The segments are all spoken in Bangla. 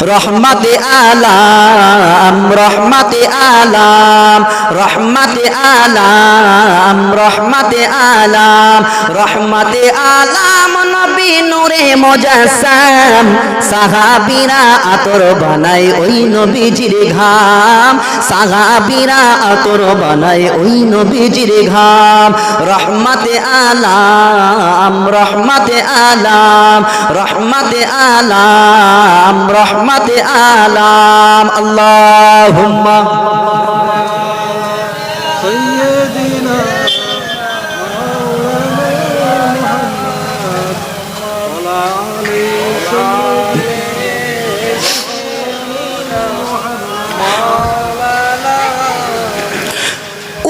রহমতে আলাম রহমতে আলাম রহমতে আলাম রহমতে আলাম রহমতে আলাম নবী নূরে মুজাসসাম সাহাবীরা আতর বানায় ওই নবীজির ঘাম সাহাবীরা আতর বানায় ওই নবীজির ঘাম রহমতে আলাম রহমতে আলাম রহমতে আলাম রহমতে আলাম আল্লাহুম্মা সাইয়্যিদিনা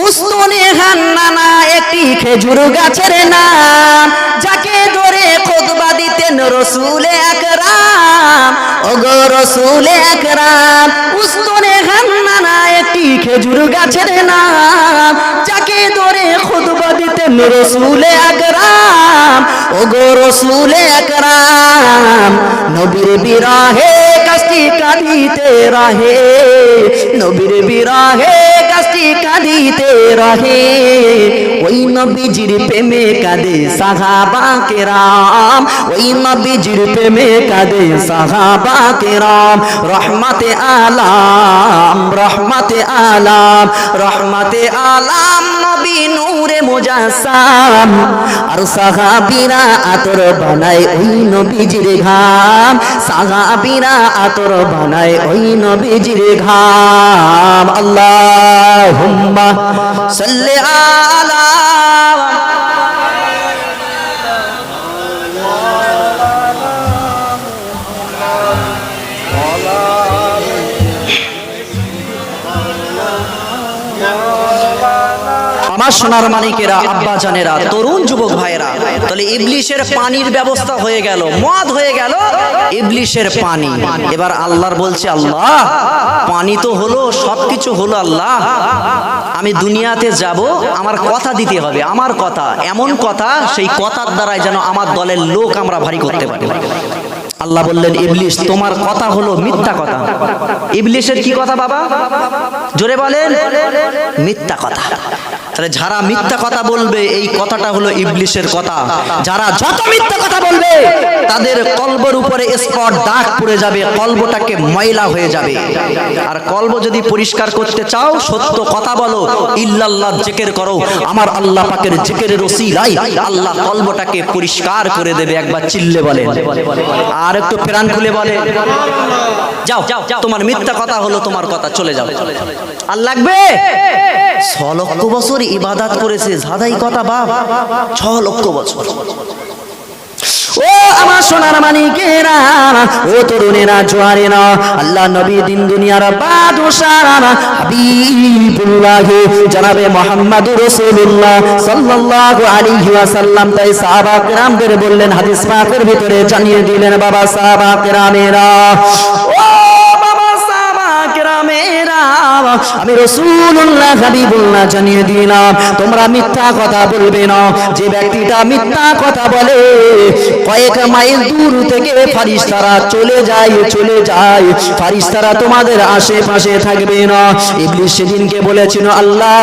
উস্তনে হান্নানা একটি খেজুর গাছের নাম যাকে ধরে খুতবা দিতেন রাসূল আকরাম ওগো রাসূল আকরাম উস্তনে হান্নানা একটি খেজুর গাছের নাম যাকে ধরে খুতবা দিতেন রাসূল আকরাম ওগো রাসূল আকরাম নবীর বিরহে কাশি কাঁদিতে রহে নবীর বিরহে কাশি কাঁদিতে রহে ওই নবীজির প্রেমে কাঁদে সাহাবা কেরাম ওই নবীজির প্রেমে কাঁদে সাহাবা কেরাম রহমতে আলাম রহমতে আলাম রহমতে আলাম নবী নূরে মুজাসসাম আর সাহাবীরা আতর বানায় ওই নবীজির ঘাম সাহাবীরা আতর বানায় ওই নবীজির ঘাম আল্লাহুম্মা সাল্লি আলা আমার সোনার মানিকেরা আব্বা জানেরা তরুণ যুবক ভাইরা তাহলে ইবলিশের পানির ব্যবস্থা হয়ে গেল মদ হয়ে গেল ইবলিশের পানি এবার আল্লাহর বলছে আল্লাহ পানি তো হলো সবকিছু হলো আল্লাহ আমি দুনিয়াতে যাব আমার কথা দিতে হবে আমার কথা এমন কথা সেই কথার দ্বারাই যেন আমার দলের লোক আমরা ভারী করতে পারি আল্লাহ বললেন ইবলিশ তোমার কথা হলো মিথ্যা কথা ইবলিশের কি কথা বাবা জোরে বলেন মিথ্যা কথা তাহলে যারা মিথ্যা কথা বলবে এই কথাটা হলো ইবলিশের কথা যারা যত মিথ্যা কথা বলবে তাদের কলবের উপরে স্পট দাগ পড়ে যাবে কলবটাকে ময়লা হয়ে যাবে আর কলব যদি পরিষ্কার করতে চাও সত্য কথা বলো ইল্লাল্লাহ জিকির করো আমার আল্লাহ পাকের জিকিরের ওসিলায় আল্লাহ কলবটাকে পরিষ্কার করে দেবে একবার চিল্লে বলেন আর একটু প্রাণ খুলে বলে যাও তোমার মিথ্যা কথা হলো তোমার কথা চলে যাও আর লাগবে 6 লক্ষ বছর ইবাদত করেছে জাদাই কথা বাপ 6 লক্ষ বছর ও আমার সোনার মানিকেরা ও তরুণেরা জোয়ারেরা আল্লাহ নবী দিন দুনিয়ার বাদশাহ হাবিবুল্লাহ জনাবে মুহাম্মদুর রাসূলুল্লাহ সাল্লাল্লাহু আলাইহি ওয়াসাল্লাম তাই সাহাবা কেরামদের বললেন হাদিস পাকের ভিতরে জানিয়ে দিলেন বাবা সাহাবা কেরামেরা ও বাবা সাহাবা কেরামেরা আমি রাসূলুল্লাহ হাবিবুল্লাহ জানিয়ে দিলাম তোমরা মিথ্যা কথা বলবে না যে ব্যক্তিটা মিথ্যা কথা বলে কয়েক মাইল দূর থেকে ফেরেশতারা চলে যায় ফেরেশতারা তোমাদের আশেপাশে থাকবে না ইবলিস সেদিনকে বলেছিল আল্লাহ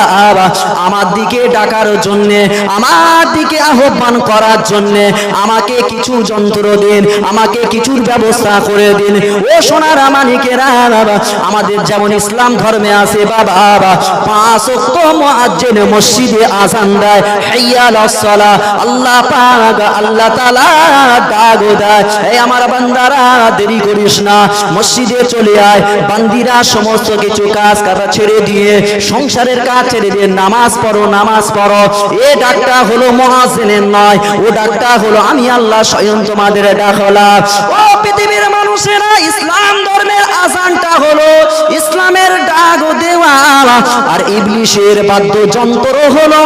আমার দিকে ডাকার জন্য আমার দিকে আহ্বান করার জন্য আমাকে কিছু যন্ত্র দিন আমাকে কিছুর ব্যবস্থা করে দিন ও সোনার মানিকেরা আমাদের যেমন ইসলাম ধর্মে আছে বাবা 5 ওয়াক্ত মুয়াজ্জিন মসজিদে আযান দেয় হাইয়া আলাস সালাহ আল্লাহ পাক আল্লাহ তাআলা ডাক দেয় এই আমার বান্দারা দেরি করিস না মসজিদে চলে আয় বান্দিরা সমস্ত কিছু কাজ কারবার ছেড়ে দিয়ে সংসারের কাজ ছেড়ে দিয়ে নামাজ পড়ো এই ডাকটা হলো মুয়াজ্জিনের নয় ও ডাকটা হলো আমি আল্লাহ স্বয়ং তোমাদের ডাকলাম ও পৃথিবীর মানুষেরা ইসলাম ধর্মের আযানটা হলো ইসলামের ডাক দেওয়া আর ইবলিশের বাদ্যযন্ত্র হলো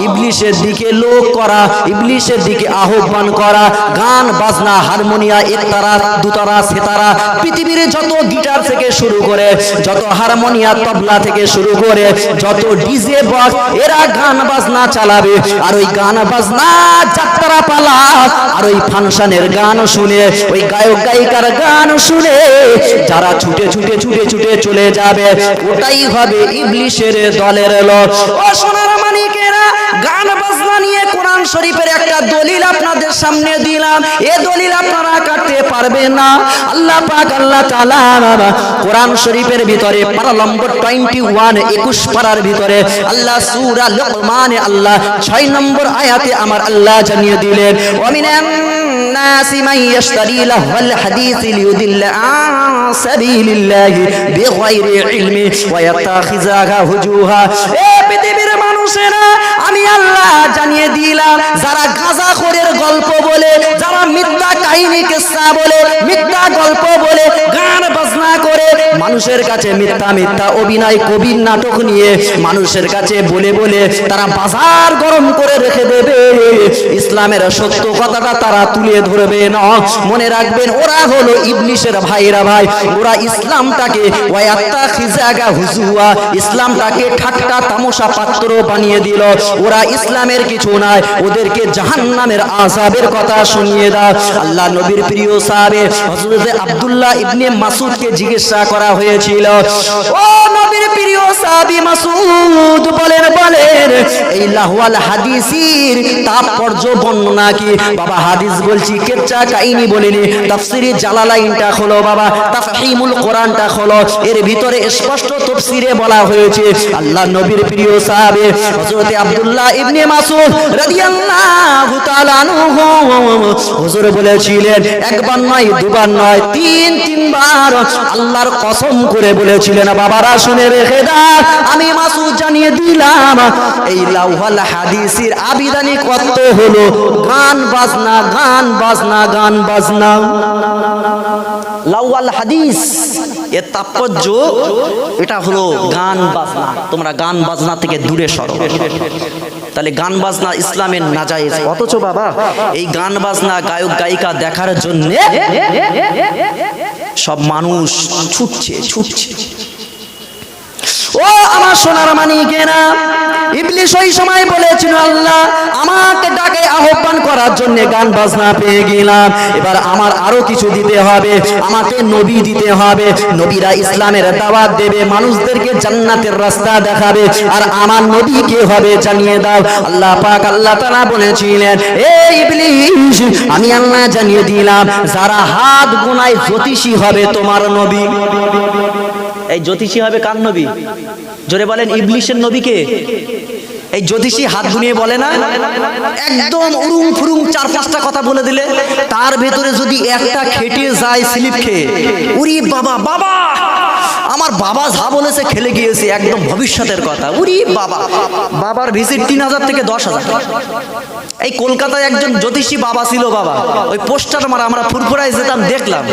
ইবলিশের দিকে লোক করা ইবলিশের দিকে আহ্বান করা গান বাজনা হারমোনিয়া একতারা দুতারা সেতারা পৃথিবীর যত গিটার থেকে শুরু করে যত হারমোনিয়া তবলা থেকে শুরু করে যত ডিজে বক্স এরা গান বাজনা চালাবে আর ওই গান বাজনা যাত্রা পালা আর ওই ফাংশনের গান শুনে ওই গায়ক গায়িকার গান শুনে যারা ছুটে ছুটে ছুটে ছুটে চলে যাবে ওটাই হবে ইবলিশের দলের লোক। ও সোনার মানিকেরা, গান বাজনা নিয়ে কোরআন শরীফের একটা দলিল আপনাদের সামনে দিলাম। এ দলিল আপনারা কাটতে পারবেন না। আল্লাহ পাক আল্লাহ তাআলা কোরআন শরীফের ভিতরে পারা নম্বর 21 21 পারার ভিতরে আল্লাহ সূরা লুকমানে আল্লাহ 6 নম্বর আয়াতে আমার আল্লাহ জানিয়ে দিলেন, ওয়া মিনান নাসি মান ইয়াশতারি লাহওয়াল হাদিস লিয়ুদিল্লা আন সাবিলিল্লাহি বিগাইরি ইলমি ওয়া ইয়াত্তাখিযাহা হুজুহা। এ পৃথিবীর মানুষেরা, আমি আল্লাহ জানিয়ে দিলাম, যারা গাঁজাখোরের গল্প বলে, যারা মিথ্যা কাহিনী কিসসা বলে, মিথ্যা গল্প বলে, গান বাজনা করে, মানুষের কাছে মিথ্যা মিথ্যা অভিনয় কবির নাটক নিয়ে মানুষের কাছে বলে বলে তারা বাজার গরম করে রেখে দেবে, ইসলামের সত্য কথাটা তারা তুলে ধরবে না। মনে রাখবেন, ওরা হলো ইবলিশের ভাইরা ভাই। ওরা ইসলামটাকে ওয়ায়াত্তাখিযাগা হুজুয়া, ইসলামটাকে ঠাট্টা তামাশা পাত্র বানিয়ে দিল। ওরা ইসলামের কিছু নাই, ওদেরকে জাহান্নামের আযাবের কথা শুনিয়ে দাও। আল্লাহ নবীর প্রিয় সাহাবে হযরত আব্দুল্লাহ ইবনে মাসউদকে জিজ্ঞাসা করা হয়েছিল, ও নবীর প্রিয় সাহাবী মাসউদ, বলেন এই লাহওয়াল হাদিসের তাৎপর্য বর্ণনা কি? বাবা হাদিস বলছি, কেচ্চা কাহিনী বলিনি। তাফসীরে জালালাইনটা খোলো বাবা, তাফহিমুল কোরআনটা খোলো, এর ভিতরে স্পষ্ট তাফসীরে বলা হয়েছে আল্লাহ নবীর প্রিয় সাহাবে হযরত আব্দুল্লাহ ইবনে মাসউদ রাদিয়াল্লাহু তাআলা আনহু হুজুর বলেছিলেন, একবার নয়, দুবার নয়, তিনবার আল্লাহর কসম করে বলেছিলেন, বাবারা শুনে রেখে দাও, আমি মাসউদ জানিয়ে দিলাম, এই লাহওয়াল হাদিসের আবিধানিক অর্থ হলো গান বাজনা, গান বাজনা, গান বাজনা। লাহওয়াল হাদিস এর তাৎপর্য এটা হলো গান বাজনা। তোমরা গান বাজনা থেকে দূরে সরো। তাহলে গান বাজনা ইসলামের নাজায়েজ, অথচ বাবা এই গান বাজনা গায়ক গায়িকা দেখার জন্য সব মানুষ ছুটছে। ও আমার সোনার মানিকেরা, ইবলিশ ওই সময় বলেছিল, আল্লাহ আমাকে ডাকে আহ্বান করার জন্য গান বাজনা পেয়ে গেলাম, এবার আমার আরো কিছু দিতে হবে, আমাকে নবী দিতে হবে, নবীরা ইসলামের দাওয়াত দেবে, মানুষদেরকে জান্নাতের রাস্তা দেখাবে, আর আমার নবী কে হবে জানিয়ে দাও। আল্লাহ পাক আল্লাহ তাআলা বলেছিলেন, এই ইবলিশ, আমি আল্লাহ জানিয়ে দিলাম, যারা হাত গোনায় জ্যোতিষী হবে তোমার নবী। এই জ্যোতিষী হবে কার নবী? জোরে বলেন, ইবলিশের নবীকে। এই জ্যোতিষী হাত গুনিয়ে বলে না, একদম উরুম ফুরুম 4-5টা কথা বলে দিলে তার ভেতরে যদি একটা খেটে যায় স্লিপ খেয়ে, উরি বাবা, বাবা আমার বাবা যা বলেছে খেলে গিয়েছে, একদম ভবিষ্যতের কথা, উরি বাবা, বাবার ভিজিট 3000 থেকে 10,000। এই কলকাতায় একজন জ্যোতিষী বাবা ছিল বাবা, ওই পোস্টার মারা, আমরা ফুরফুরায় যেতাম, দেখলাম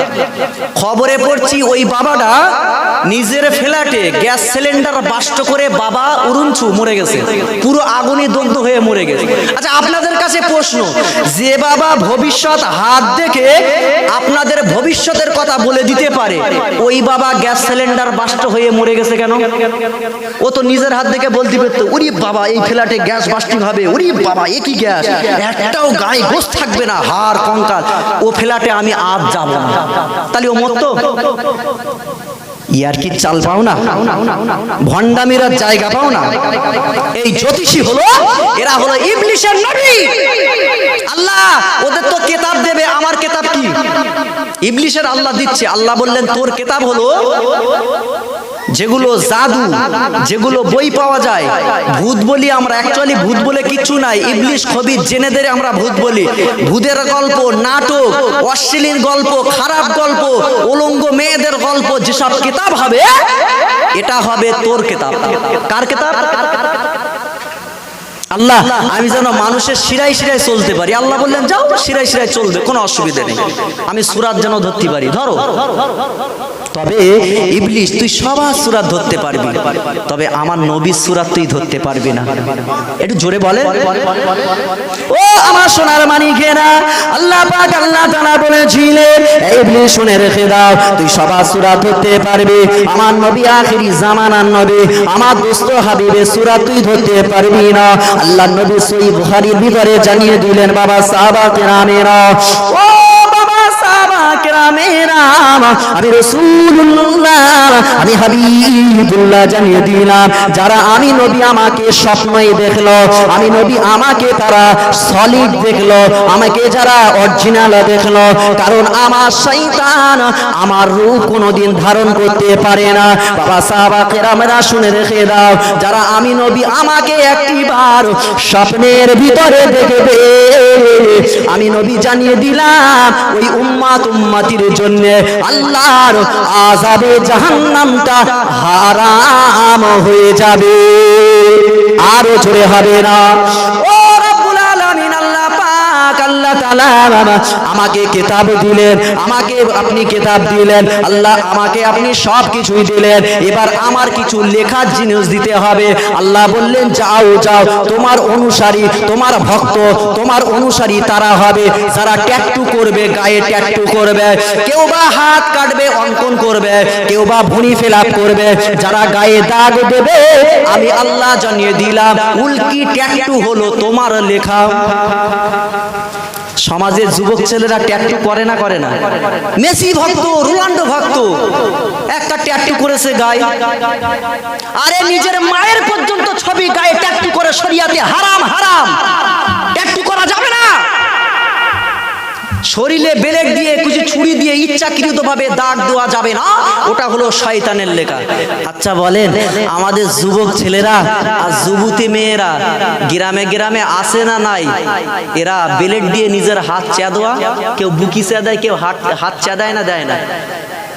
খবরে পড়ছি, ওই বাবাটা নিজের ফ্ল্যাটে গ্যাস সিলিন্ডার বাস্ট করে বাবা উড়ুনছু মরে গেছে, পুরো আগুনে দগ্ধ হয়ে মরে গেছে। আচ্ছা আপনাদের কাছে প্রশ্ন, যে বাবা ভবিষ্যৎ হাত দেখে আপনাদের ভবিষ্যতের কথা বলে দিতে পারে, ওই বাবা গ্যাস সিলিন্ডার বাস্ট হয়ে মরে গেছে কেন? ও তো নিজের হাত দেখে বলতে পারতো, উরি বাবা এই ফ্ল্যাটে গ্যাস বাস্টিং হবে, উরি বাবা একই গ্যাস, একটাও গায়ে গোশ থাকবে না, হাড় কঙ্কাল, ও ফ্ল্যাটে আমি আজ যাব না। তাহলে ও মরতো? ইয়ার কি চাল পাও না, ভণ্ডামির জায়গা পাও না। এই জ্যোতিষী হলো, এরা হলো ইবলিশের নবী। আল্লাহ ওদের তো কিতাব দেবে, আমার কিতাব কি? ইবলিশের আল্লাহ দিচ্ছে। আল্লাহ বললেন, তোর কিতাব হলো যেগুলো জাদু, যেগুলো বই পাওয়া যায়, ভূত বলি আমরা, অ্যাকচুয়ালি ভূত বলে কিছু নাই, ইবলিশ খবির জেনেদের আমরা ভূত বলি। ভূতের গল্প, নাটক, অশ্লীল গল্প, খারাপ গল্প, উলঙ্গ মেয়েদের গল্প, যেসব কিতাব হবে, এটা হবে তোর কিতাব। কার কিতাব? আল্লাহ, আমি যেন মানুষের শিরায় শিরায় চলতে পারি। আল্লাহ বললেন, যাও শিরায় শিরায় চলবে, কোনো অসুবিধা নেই, আমি সূরাত যেন ধরতে পারি, ধরো। তবে ইবলিশ, তুই সবার সূরাত ধরতে পারবি, তবে আমার নবীর সূরাত তুই ধরতে পারবি না। একটু জোরে বলে। ও আমার সোনার মানিকেরা, আল্লাহ পাক আল্লাহ তাআলা বলেছিলেন, ইবলিশ শুনে রেখে দাও, তুই সবার সূরাত ধরতে পারবি, আমার নবী আখিরি জামানার নবী, আমার দোস্ত হাবিবের সূরাত তুই ধরতে পারবি না। আল্লাহ নবী সহিহ বুখারীর ভিতরে জানিয়ে দিলেন, বাবা সাহাবা কেরামেরা, ও বাবা সাহাবা কেরামেরা, আমি রাসূলুল্লাহ, আমি হাবিবুল্লাহ জানিয়ে দিলাম, যারা আমি নবী আমাকে স্বপ্নই দেখলো, আমি নবী আমাকে তারা সলিড দেখলো, আমাকে যারা অরিজিনাল দেখলো, কারণ আমার শয়তান আমার রূপ কোনোদিন ধারণ করতে পারে না। বাবা সাহাবা কেরামেরা শুনে রেখে দাও, যারা আমি নবী আমাকে একটিবার স্বপ্নের ভিতরে দেখবে, আমি নবী জানিয়ে দিলাম ওই উম্মতির জন্য আল্লাহর আযাবে জাহান্নামটা হারাম হয়ে যাবে, আরো জোরে হবে না। ও রব্বুল আলামিন আল্লাহ পাক আল্লাহ তাআলা আমাকে কিতাব দিলেন, আমাকে আপনি কিতাব দিলেন, আল্লাহ আমাকে আপনি সব কিছুই দিলেন, এবার আমার কিছু লেখার জিনিস দিতে হবে। আল্লাহ বললেন যাও যাও, তোমার অনুসারী, তোমার ভক্ত, তোমার অনুসারী তারা হবে যারা ট্যাটু করবে, গায়ে ট্যাটু করবে, কেউ বা হাত কাটবে, অঙ্কন করবে, কেউ বা ভুঁড়ি ফেলাপ করবে, যারা গায়ে দাগ দেবে, আমি আল্লাহ জানিয়ে দিলাম উল্কি ট্যাটু হলো তোমার লেখা। সমাজের যুবক ছেলেরা ট্যাটু করে না, করে না? মেসি ভক্ত, রোনাল্ডো ভক্ত, একটা ট্যাটু করেছে গায়ে, আরে নিজের মায়ের পর্যন্ত ছবি গায়ে ট্যাটু করে, শরিয়াতে হারাম, হারাম, ট্যাটু করা যাবে না। শরীরে বেলেট দিয়ে, কিছু ছুরি দিয়ে ইচ্ছাকৃত ভাবে দাগ দেওয়া যাবে না, ওটা হলো শয়তানের লেখা। আচ্ছা বলেন, আমাদের যুবক ছেলেরা আর যুবতী মেয়েরা গ্রামে গ্রামে আসে না নাই? এরা বেলেট দিয়ে নিজের হাত চেঁদোয়া, কেউ বুকি চেঁদায়, কেউ হাত চেঁদায় না, দেয় না?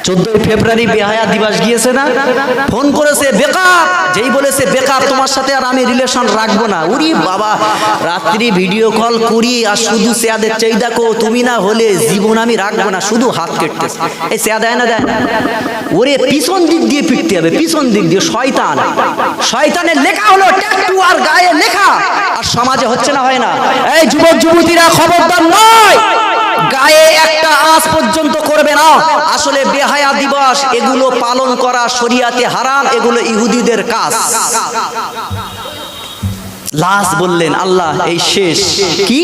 14 ফেব্রুয়ারি বেহায়া দিবস গিয়েছে না, ফোন করেছে বেকার, যেই বলেছে বেকার তোমার সাথে আর আমি রিলেশন রাখবো না, উরি বাবা, রাত্রি ভিডিও কল করি আর শুধু চেয়াদের চাই, দেখো তুমি না হলে জীবন আমি রাখবো না, শুধু হাত কেটতেছে। এই চেয়া দেয় না, দেয় না? ওরে পিছন দিক দিয়ে পিটতে হবে, পিছন দিক দিয়ে। শয়তান, শয়তানের লেখা হলো ট্যাটু আর গায়ে লেখা, আর সমাজে হচ্ছে না, হয় না? এই যুবক যুবতীরা খবরদার নয়, গায়ে একটা আঁচ পর্যন্ত করবে না। আসলে বেহায়া দিবস এগুলো পালন করা শরিয়াতে হারাম, এগুলো ইহুদিদের কাজ। লাস্ট বললেন আল্লাহ এই শেষ কি,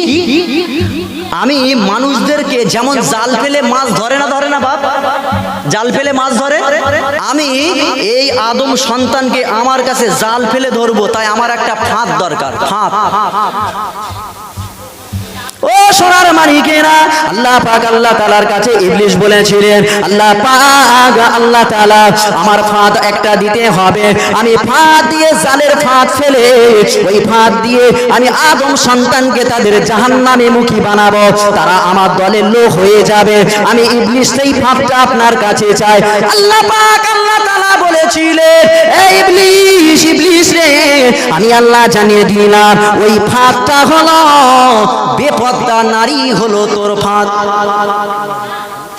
আমি মানুষদেরকে যেমন জাল ফেলে মাছ ধরে না, ধরে না বাপ, জাল ফেলে মাছ ধরে, আমি এই আদম সন্তানকে আমার কাছে জাল ফেলে ধরবো, তাই আমার একটা ফাঁদ দরকার, ফাঁদ। ও সোনার মানিকেরা, আল্লাহ পাক আল্লাহ তাআলার কাছে ইবলিস বলেছিলেন, আল্লাহ পাক আল্লাহ তাআলা আমার ফাঁদ একটা দিতে হবে, আমি ফাঁদ দিয়ে জালের ফাঁদ ফেলে ওই ফাঁদ দিয়ে আমি আদম সন্তানকে তাদের জাহান্নামে মুখী বানাবো, তারা আমার দলের লোক হয়ে যাবে। আমি ইবলিস সেই ফাঁদটা আপনার কাছে চাই। আল্লাহ পাক আল্লাহ তাআলা বলেছিলেন, এই ইবলিস, ইবলিস রে, আমি আল্লাহ জানিয়ে দিলাম ওই ফাঁদটা হলো বেপর্দা নারী হলো তোর ফাঁদ।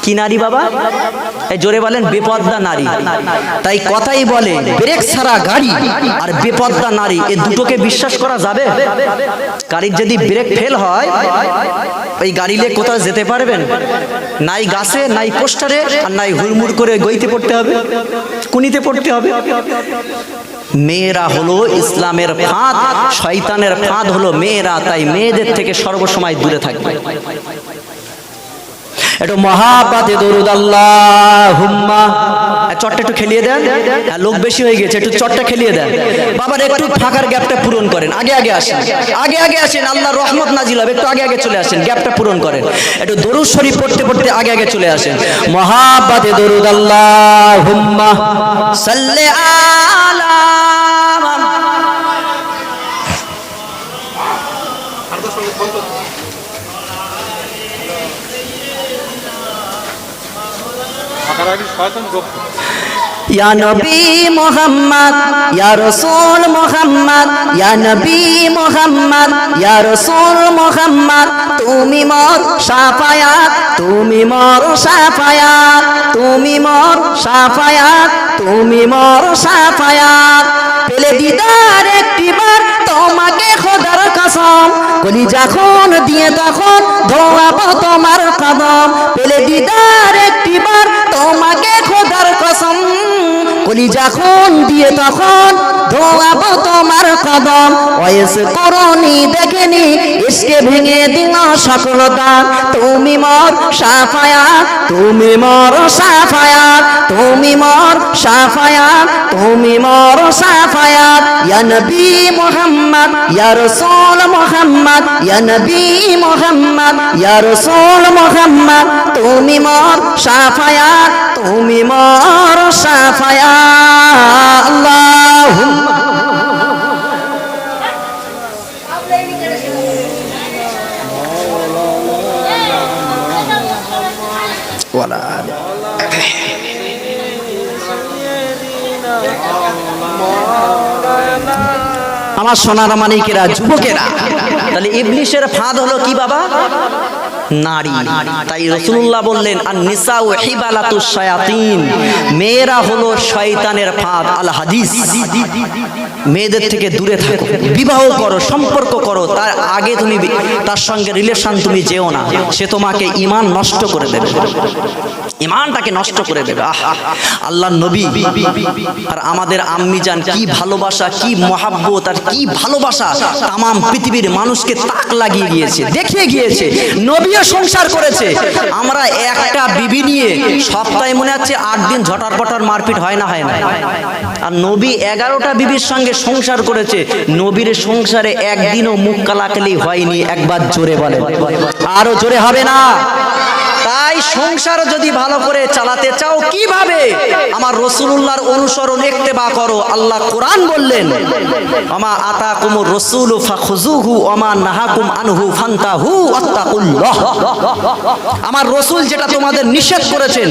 কি নারী বাবা? এই জোরে বলেন, বেপর্দা নারী। তাই কথাই বলে ব্রেক ছাড়া গাড়ি আর বেপর্দা নারী, এই দুটোকে বিশ্বাস করা যাবে? গাড়ির যদি ব্রেক ফেল হয়, ওই গাড়ি নিয়ে কোথাও যেতে পারবেন? নাই গাছে, নাই পোস্টারে, আর নাই হুড়মুড় করে গইতে পড়তে হবে, কুনিতে পড়তে হবে। মেয়েরা হলো ইসলামের ফাঁদ, শয়তানের ফাঁদ হলো মেয়েরা, তাই মেয়েদের থেকে সর্বসময় দূরে থাকবে। একটু মহাব্বতে দরুদ আল্লাহুম্মা, চটটা একটু খেলিয়ে দেন, লোক বেশি হয়ে গেছে, একটু চটটা খেলিয়ে দেন। বাবার একটু ফাঁকার গ্যাপটা পূরণ করেন, আগে আগে আসেন, আগে আগে আসেন, আল্লাহর রহমত নাজিল হবে, একটু আগে আগে চলে আসেন, গ্যাপটা পূরণ করেন। একটু দরুদ শরীফ পড়তে পড়তে আগে আগে চলে আসেন। মহাব্বতে দরুদ আল্লাহুম্মা সাল্লি আলা या नबी मोहम्मद, या रसूल मोहम्मद, या नबी मोहम्मद, या रसूल मोहम्मद, तुमी मोर शाफायात, तुमी मोर शाफायात, तुमी मोर शाफायात, तुमी मोर शाफायात। পেলে দিদার একটিবার তোমাকে খোদার কসম, কলিজা খুন দিয়ে তখন ধোয়াবো তোমার কদম। পেলে দিদার একটিবার তোমাকে খোদার কসম, কলিজা খুন দিয়ে তখন ধোয়াবো তোমার কদম, ওয়েস করনি দেখেনি ইসকে ভেঙে দিল সকল দান। তুমি মোর সাফায়াত, তুমি মোর সাফায়াত, তুমি মোর সাফায়াত, তুমি মোর সাফায়াত। ইয়া নবী মুহাম্মদ, ইয়া রাসূল মুহাম্মদ, ইয়া নবী মুহাম্মদ, ইয়া রাসূল মুহাম্মদ, তুমি মোর সাফায়াত, তুমি মোর সাফায়াত। আল্লাহুম্মা ওয়ালা আমার সোনার মানিকেরা, যুবকেরা, তাহলে ইবলিশের ফাঁদ হলো কি বাবা? নারী। তাই রাসূলুল্লাহ বললেন আন নিসাউ হিবালাতুশ শায়াতিন, মেয়েরা হলো শয়তানের ফাঁদ। আল হাদিস, মেয়েদের থেকে দূরে থাকো, বিবাহ করো, সম্পর্ক করো, তার আগে তুমি তার সঙ্গে রিলেশন তুমি যেও না, সে তোমাকে ঈমান নষ্ট করে দেবে, ঈমানটাকে নষ্ট করে দেবে। আল্লাহর নবী আর আমাদের আম্মি জান কি ভালোবাসা, কি মহাব্বত আর কি ভালোবাসা, তামাম পৃথিবীর মানুষকে তাক লাগিয়ে গিয়েছে, দেখিয়ে গিয়েছে। নবীও সংসার করেছে। আমরা একটা বিবি নিয়ে সপ্তাহে মনে হচ্ছে 8 দিন ঝটার পটার মারপিট হয় না, হয় না। আর নবী 11টা বিবির সঙ্গে সংসার করেছে। নবীর সংসারে একদিনও মুখ কালাকালি হয়নি। একবার জোরে বলে, আরো জোরে হবে না? তাই সংসার যদি ভালো করে চালাতে চাও কিভাবে? আমার রাসূলুল্লাহর অনুসরণ ইত্তেবা করো। আল্লাহ কোরআন বললেন আমা আতাকুমুর রাসূলু ফাখুযুহু ওমা নাহাকুম আনহু ফান্তাহু ওয়াত্তাকুল্লাহ। আমার রাসূল যেটা তোমাদের নিষেধ করেছেন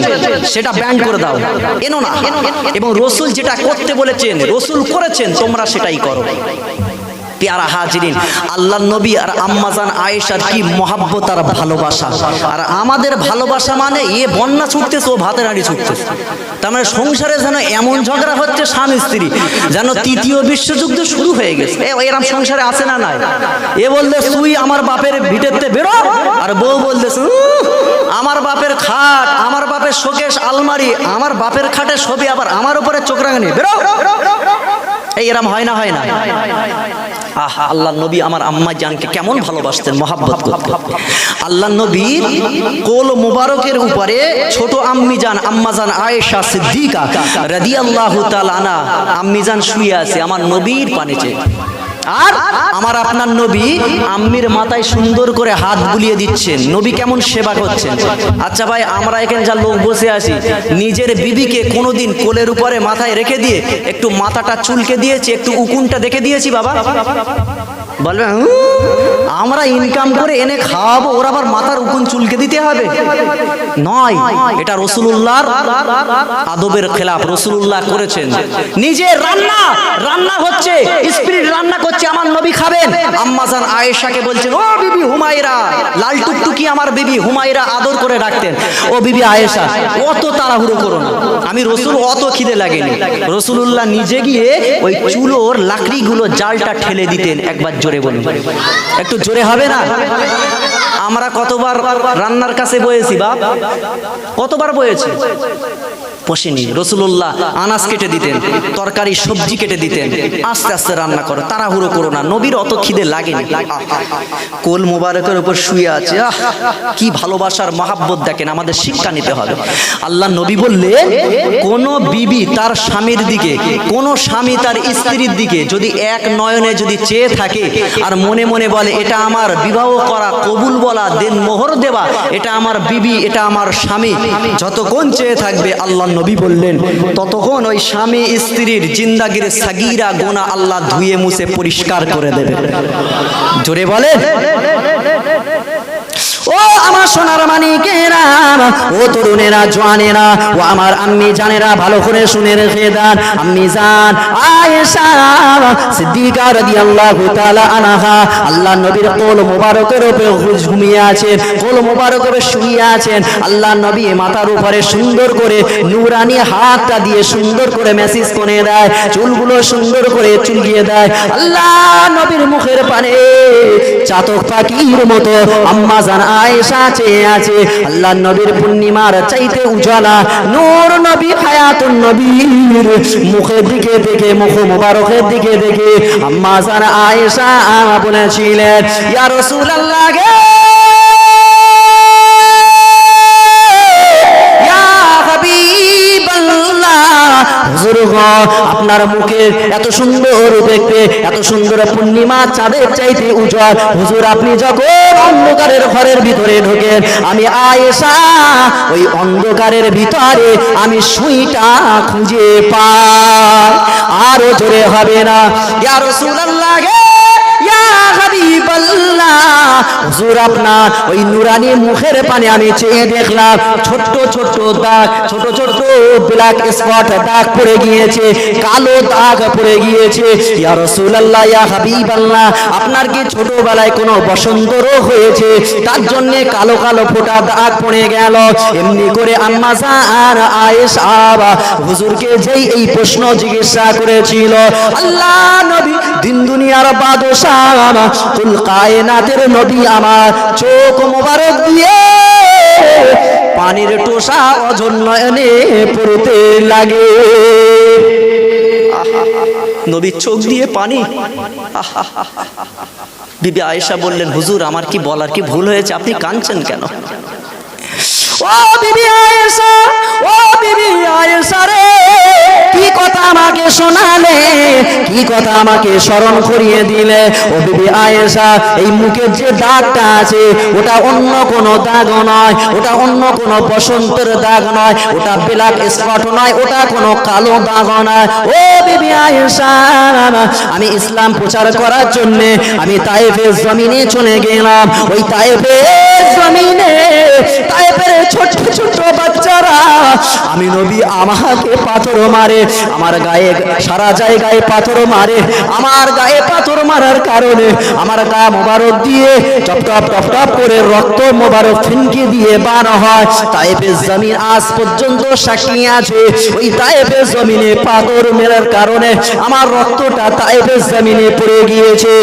সেটা ব্যান করে দাও, এনো না। এবং রাসূল যেটা করতে বলেছেন, রাসূল করেছেন, তোমরা সেটাই করো। প্যারা হাজিরিন, আল্লাহর নবী আর আম্মাজান আয়েশার কি মহাব্বত আর ভালোবাসা। আর আমাদের ভালোবাসা মানে এ বন্যা ছুটতেছে, ও ভাতের হাঁড়ি ছুটতেছে। তার মানে সংসারে যেন এমন ঝগড়া হচ্ছে স্বামী স্ত্রী, যেন ৩য় বিশ্বযুদ্ধ শুরু হয়ে গেছে। এরকম সংসারে আছে না নাই? এ বললে তুই আমার বাপের ভিটেতে বেরো, আর বউ বলতেছে আমার বাপের খাট, আমার বাপের শোকেশ আলমারি, আমার বাপের খাটে ছবি, আবার আমার উপরে চোখ রাঙানি, বেরো। এই এরম হয় না, হয় না? আহা, আল্লাহ নবী আমার আম্মা জানকে কেমন ভালোবাসতেন, মহাব্বত করতেন। আল্লাহ নবীর কোল মুবারকের উপরে ছোট আম্মি জান, আম্মা জান আয়েশা সিদ্দিকা রাদিয়াল্লাহু তাআলা আনহা, আম্মি জান শুয়ে আছে আমার নবীর পানেতে। আর আমার আপনার নবী আম্মির মাথায় সুন্দর করে হাত বুলিয়ে দিচ্ছেন। নবী কেমন সেবা করছেন। আচ্ছা ভাই, আমরা এখানে যা লোক বসে আছি, নিজের বিবিকে কোনোদিন কোলের উপরে মাথায় রেখে দিয়ে একটু মাথাটা চুলকে দিয়েছি, একটু উকুনটা দেখে দিয়েছি বাবা? বলবে আমরা ইনকাম করে এনে খাওয়াবো, ওর আবার মাথার উকুন চুলকে দিতে হবে? নয়, এটা রাসূলুল্লাহর আদবের খেলাফ। রাসূলুল্লাহ করেছেন। নিজে রান্না হচ্ছে, স্ত্রী রান্না করছে, আমার নবী খাবেন। আম্মা জান আয়েশাকে বলছেন ও বিবি হুমায়রা, লাল টুকটুকি আমার বিবি হুমায়রা আদর করে ডাকতেন, ও বিবি আয়েশা অত তাড়াহুড়ো করো না, আমি রাসূল অত খিদে লাগেনি। রাসূলুল্লাহ নিজে গিয়ে ওই চুলোর লাকড়িগুলো জালটা ঠেলে দিতেন। একবার জোরে বলুন, একটু জোরে হবে না? আমরা কতবার রান্নার কাছে বয়েছি বাপ, কতবার বয়েছি? বসেনি। রাসূলুল্লাহ আনাজ কেটে দিতেন, তরকারি সবজি কেটে দিতেন, আস্তে আস্তে রান্না করো, তাড়াহুড়ো করো না। নবীর অত খিদে লাগেনি। কোল মোবারকের উপর শুয়ে আছে, কি ভালোবাসার মহাব্বত দেখেন। আমাদের শিক্ষা নিতে হবে। আল্লাহ নবী বললেন কোন বিবি তার স্বামীর দিকে, কোন স্বামী তার স্ত্রীর দিকে যদি এক নয়নে যদি চেয়ে থাকে আর মনে মনে বলে এটা আমার বিবাহ করা, কবুল বলা, দেন মোহর দেওয়া, এটা আমার বিবি, এটা আমার স্বামী, যতক্ষণ চেয়ে থাকবে আল্লাহ নবী বললেন ততক্ষণ ওই স্বামী স্ত্রীর জিন্দাগির সাগীরা গুনাহ আল্লাহ ধুয়ে মুছে পরিষ্কার করে দেবে। জোরে বলে, ও আমার সোনার মানিকেরা, ও তরুণেরা, জওয়ানেরা, ও আমার আম্মি জানেরা, ভালো করে শুনে রেখে দেন। আম্মি জান আয়েশা সিদ্দিকা রাদিয়াল্লাহু তাআলা আনহা আল্লাহর নবীর কোল মোবারকের উপরে ঘুমিয়ে আছেন, কোল মোবারকের উপরে শুয়ে আছেন। আল্লাহর নবী মাথার উপরে সুন্দর করে নূরানি হাতটা দিয়ে সুন্দর করে মেসেজ করে দেয়, চুলগুলো সুন্দর করে চুলগিয়ে দেয়। আল্লাহর নবীর মুখের পানে চাতক পাখির মতো আম্মা জান আয়েশা চেয়ে আছে। আল্লাহর নবীর পূর্ণিমার চাইতে উজালা নূর নবী হায়াতুন নবীর মুখের দিকে দেখে, মুখ মুবারকের দিকে দেখে আম্মা জান আয়েশা বলেছিলেন, ইয়া রাসূলুল্লাহ গে, হুজুর গো, আপনার মুখের এত সুন্দর দেখতে, এত সুন্দর পূর্ণিমা চাঁদের চাইতে উজ্জ্বল। হুজুর আপনি যখন অন্ধকারের ঘরের ভিতরে ঢোকেন, আমি আয়েশা ওই অন্ধকারের ভিতরে আমি সুইটা খুঁজে পাই। আরো জোরে হবে না, ইয়া রাসূলুল্লাহ গে, ইয়া হাবিবাল্লাহ, হুজুর আপনার ওই নুরানি মুখের পানে আমি চেয়ে দেখলাম ছোট্ট ছোট্ট দাগ, ছোট ছোট ব্ল্যাক স্পট দাগ পড়ে গিয়েছে, কালো দাগ পড়ে গিয়েছে। ইয়া রাসূলুল্লাহ, ইয়া হাবিবাল্লাহ, আপনার কি ছোটবেলায় কোনো বসন্ত রোগ হয়েছে, তার জন্য কালো কালো ফোঁটা দাগ পড়ে গেল? এমনি করে আম্মা জান আয়েশা হুজুরকে যেই এই প্রশ্ন জিজ্ঞাসা করেছিল, আল্লাহ নবী দিন দুনিয়ার বাদশাহ কুল কায়নাতের নবী আমার চোখ মোবারক দিয়ে পানির টোসা অঝর নয়নে পড়তে লাগে। নবীর চোখ দিয়ে পানি। বিবি আয়েশা বললেন, হুজুর আমার কি বলার কি ভুল হয়েছে, আপনি কাঁদছেন কেন? ও বিবি আয়েশা, ও বিবি আয়েশা রে, কি কথা আমাকে শোনালে, কি কথা আমাকে স্মরণ করিয়ে দিলে। ও বিবি আয়েশা, এই মুখের যে দাগটা আছে ওটা অন্য কোনো দাগ নয়, ওটা অন্য কোনো বসন্তের দাগ নয়, ওটা ব্ল্যাক স্পট নয়, ওটা কোনো কালো দাগ নয়। ও বিবি আয়েশা, আমি ইসলাম প্রচার করার জন্য আমি তায়েফের জমিনে চলে গেলাম। ওই তায়েফের জমিনে তায়েফের ছোট্ট ছোট্ট বাচ্চারা, আমি নবী আমাকে পাথর মারে, আমার গায়ে সারা জায়গায় পাথর মারে, আমার গায়ে পাথর মারার কারণে আমার গা মোবারক দিয়ে টপ টপ টপ টপ করে রক্ত মোবারক ফিনকি দিয়ে বার হয়। তায়েফের জমিন আজ পর্যন্ত সাক্ষী আছে, ওই তায়েফের জমিনে পাথর মেরার কারণে আমার রক্তটা তায়েফের জমিনে পড়ে গিয়েছে।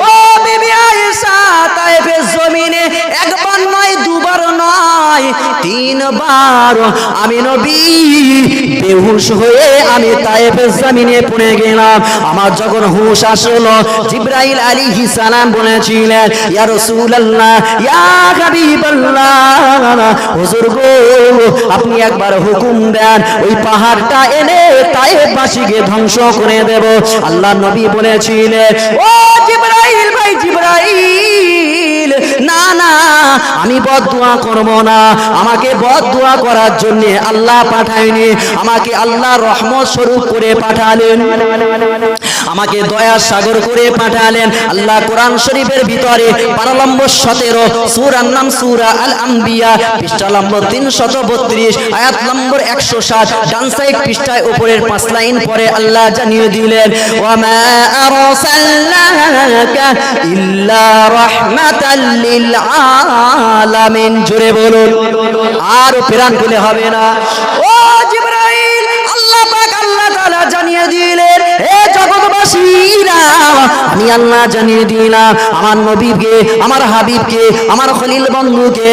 ও বিবি আয়েশা, তায়েফের জমিনে একবার নয়, দুবার নয়, তিনবার আমি নবী বেহুশ হয়ে আমি তায়েফের জমিনে পড়ে গেলাম। আমার যখন হুঁশ আসলো, জিবরাইল আলাইহিস সালাম বলেছিলেন, ইয়া রাসূলুল্লাহ, ইয়া হাবিবাল্লাহ, হুজুর গো আপনি একবার হুকুম দেন, ওই পাহাড়টা এনে তায়েফবাসীকে ধ্বংস করে দেব। আল্লাহর নবী বলেছিলেন, ও জিবরাইল ভাই জিবরাইল, না না, আমি বদদুয়া করব না, আমাকে বদদুয়া করার জন্য আল্লাহ পাঠায়নি, আমাকে আল্লাহ রহমত স্বরূপ করে পাঠালেন, আমাকে দয়ার সাগর করে পাঠালেন। আল্লাহ কোরআন শরীফের ভিতরে পারা নম্বর 17 সূরার নাম সূরা আল আম্বিয়া, পৃষ্ঠা নম্বর 332, আয়াত নম্বর 107, ডান সাইড পৃষ্ঠায় উপরের 5 লাইন পরে আল্লাহ জানিয়ে দিলেন, ওয়া মা আরসালনাকা ইল্লা রাহমাতাল লিল আলামিন। জোরে বলুন, আর প্রেরণ করলে হবে না। ও জিবরাইল, আল্লাহ পাক আল্লাহ তাআলা জানিয়ে দিলেন, হে জগৎবাসীরা, আমি আল্লাহ জানিয়ে দিলাম আমার নবীকে, আমার হাবিবকে, আমার খলিল বন্ধুকে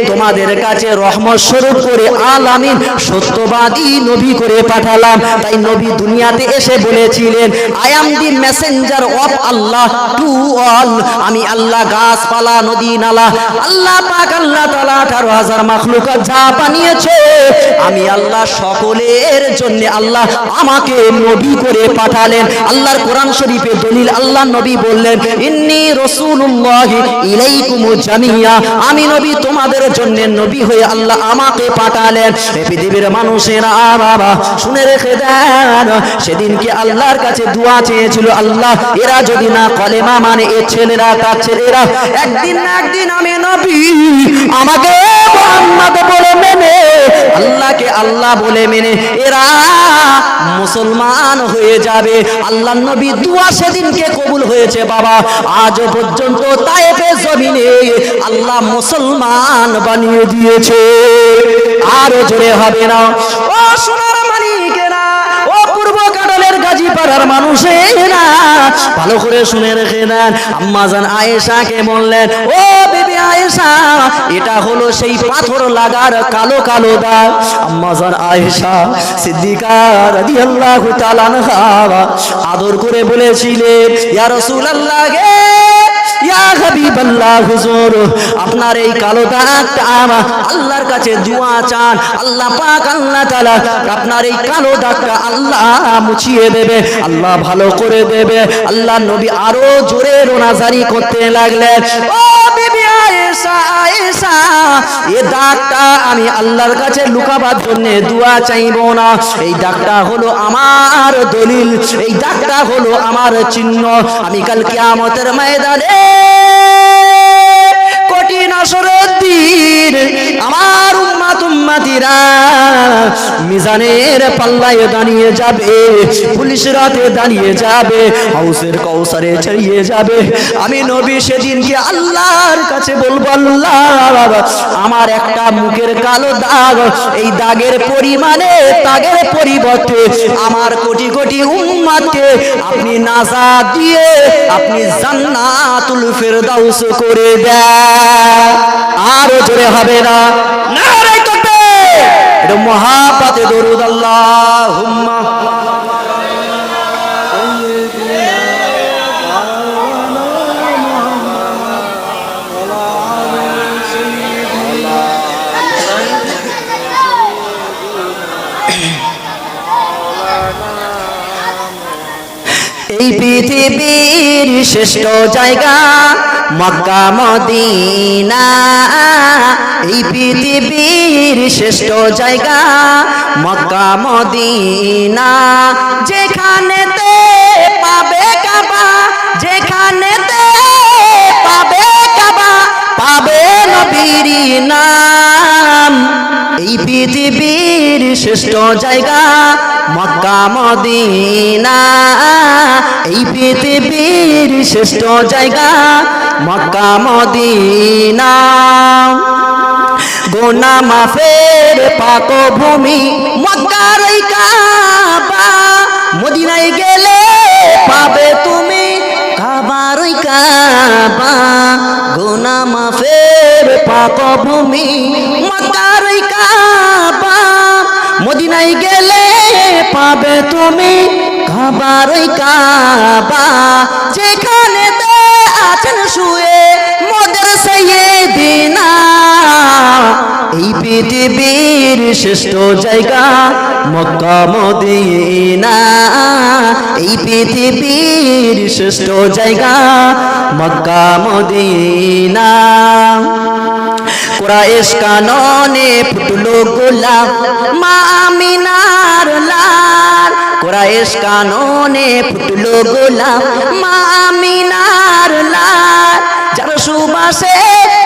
তোমাদের কাছে রহমত স্বরূপ করে আলামিন সত্যবাদী নবী করে পাঠালাম। তাই নবী দুনিয়াতে এসে বলেছিলেন, I am the Messenger of Allah to all. আমি আল্লাহ গাছপালা, নদী নালা, আল্লাহ পাক আল্লাহ তাআলা 18,000 মাখলুকাত যা বানিয়েছে, আমি আল্লাহ সকলের জন্য আল্লাহ আমাকে নবী করে পাঠালেন। আল্লাহর কোরআন শরীফে দলিল, আল্লাহ নবী বললেন, ইন্নী রাসূলুল্লাহি ইলাইকুম জামিয়া, আমি নবী তোমাদের জন্য নবী হয়ে আল্লাহ আমাকে পাঠালেন। পৃথিবীর মানুষেরা বাবা শুনে রেখে দেন, সেদিনকে আল্লাহর কাছে দোয়া চেয়েছিল, আল্লাহ এরা যদি না কলেমা মানে, এ ছেলেরা তার ছেলেরা একদিন না একদিন আমি নবী আমাকে মুহাম্মদ বলে মেনে, আল্লাহকে আল্লাহ বলে মেনে এরা মুসলমান হয়ে যাবে। আল্লাহর নবী দোয়া সেদিনকে কবুল হয়েছে বাবা। আজও পর্যন্ত তায়েফের জমিনে আল্লাহ মুসলমান বানিয়ে দিয়েছে। আরো জোরে হবে না। ও সোনার মানিকেরা, ও পূর্ব কাটলের গাজীপাড়ার মানুষেরা, ভালো করে শুনে রেখে দেন। আম্মা জান আয়েশাকে বললেন, ও বিবি আয়েশা, এটা হলো সেই পাথর লাগার কালো কালো দাগ। আম্মা জান আয়েশা সিদ্দিকা রাদিয়াল্লাহু তাআলা আনহা আদর করে বলেছিলেন, ইয়া রাসূলুল্লাহ গে, ইয়া হাবিবাল্লাহ, হুজুর আপনার এই কালো দাগটা আল্লাহর কাছে দোয়া চান, আল্লাহ পাক আল্লাহ তাআলা আপনার এই কালো দাগটা আল্লাহ মুছিয়ে দেবে, আল্লাহ ভালো করে দেবে। আল্লাহ নবী আরো জোরে রোনাজারি করতে লাগলেন, ও বিবি আয়েশা, আয়েশা, এই দাগটা আমি আল্লাহর কাছে লুকাবার জন্য দোয়া চাইবো না, এই দাগটা হলো আমার দলিল, এই দাগটা হলো আমার চিহ্ন। আমি কাল কিয়ামতের ময়দানে কঠিন আসরের দিন আমার উম্মত উম্মতিরা মিজানের পাল্লায় দাঁড়িয়ে যাবে, পুলিশ রাতে দাঁড়িয়ে যাবে, হাউসের কাউসারে ছাড়িয়ে যাবে। আমি নবী সেদিনকে আল্লাহর কাছে বলবো, আল্লাহ আমার একটা মুখের কালো দাগ, এই দাগের পরিমাণে দাগের পরিবর্তে আমার কোটি কোটি উম্মতকে আপনি নাজাত দিয়ে আপনি জান্নাতুল ফেরদাউস করে দেন। আরো জোরে হবে না, নারে তাকবীর, এটা মহাপাতে দরুদ আল্লাহুম্মা এই পৃথিবীর শ্রেষ্ঠ জায়গা মক্কা মদিনা, এই পৃথিবীর শ্রেষ্ঠ জায়গা মক্কা মদিনা, যেখানেতে পাবে কাবা, যেখানেতে পাবে কাবা, পাবে নবীর নাম। এই পৃথিবীর শ্রেষ্ঠ জায়গা মক্কা মদিনা, এই পৃথিবীর শ্রেষ্ঠ জায়গা মক্কা মদিনা। গোনা মাফের পাক ভূমি মক্কার ওই কাবা, মদিনায় গেলে পাবে তুমি কাবার ওই কাবা। গোনা মাফের পাক ভূমি মক্কার ওই কাবা, মদিনায় গেলে পাবে তুমি কাবার ওই কাবা। যেখানেতে আছেন শুয়ে মোদের সাইয়েদিনা, এই পৃথিবীর শ্রেষ্ঠ জায়গা মক্কা মদিনা, এই পৃথিবীর শ্রেষ্ঠ জায়গা মক্কা মদিনা। কুরাইশ কাননে ফুটলো গোলাপ মা আমিনার লাল, কুরাইশ কাননে ফুটলো গোলাপ মা আমিনার লাল, যার সুবাসে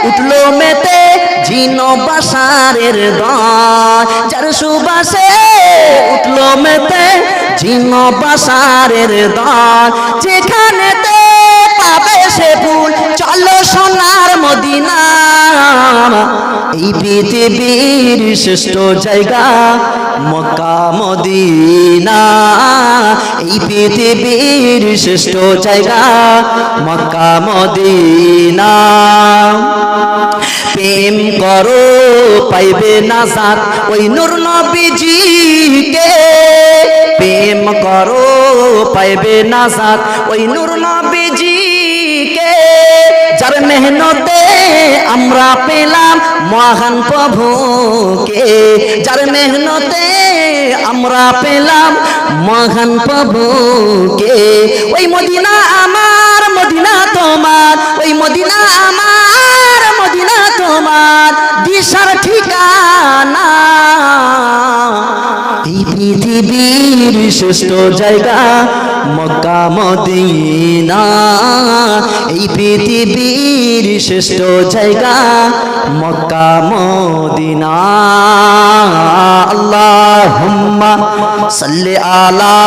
উঠলো মেতে জিন বাসারের দল, যার সুবাসে উঠলো মেতে জিন বাসারের দল। যেখানেতে পাবে সে ফুল চলো সোনার মদিনা, এই পৃথিবীর শ্রেষ্ঠ জায়গা মক্কা মদিনা, এই পৃথিবীর শ্রেষ্ঠ জায়গা মক্কা মদিনা। প্রেম করো পাইবে নাজাত ওই নূর নবীজিকে, প্রেম করো পাইবে নাজাত ওই নূর নবীজিকে, যার মেহনতে আমরা পেলাম মহান প্রভুকে, যার মেহনতে আমরা পেলাম মহান প্রভুকে। ওই মদিনা আমার মদিনা তোমার, ওই মদিনা আমার মদিনা তোমার দিশার ঠিকানা। এই পৃথিবীর শ্রেষ্ঠ জায়গা মক্কা মদিনা, এই পৃথিবীর শ্রেষ্ঠ জায়গা মক্কা মদিনা। আল্লাহুম্মা সাল্লি আলা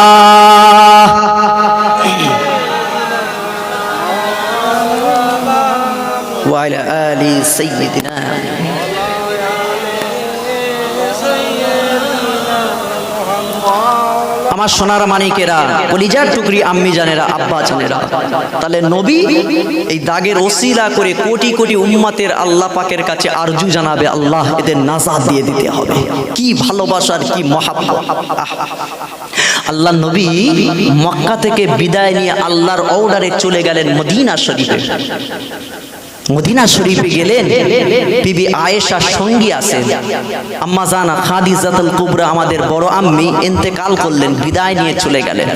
ওয়া আলা আলি সাইয়্যিদিনা। আমার সোনার মানিকেরা, কলিজার টুকরি আম্মি জানেরা, আব্বা জানেরা, তাহলে নবী এই দাগের ওসিলা করে কোটি কোটি উম্মতের আল্লাহ পাকের কাছে আরজু জানাবে, আল্লাহ এদের নাজাত দিয়ে দিতে হবে। কি ভালোবাসার, কি মহাব্বত! আল্লাহ নবী মক্কা থেকে বিদায় নিয়ে আল্লাহর অর্ডারে চলে গেলেন মদিনা শরীফে। মদিনা শরীফে গেলেন, বিবি আয়েশার সঙ্গী আছেন, আম্মা জানা খাদিজাতুল কুবরা আমাদের বড় আম্মি ইন্তেকাল করলেন, বিদায় নিয়ে চলে গেলেন।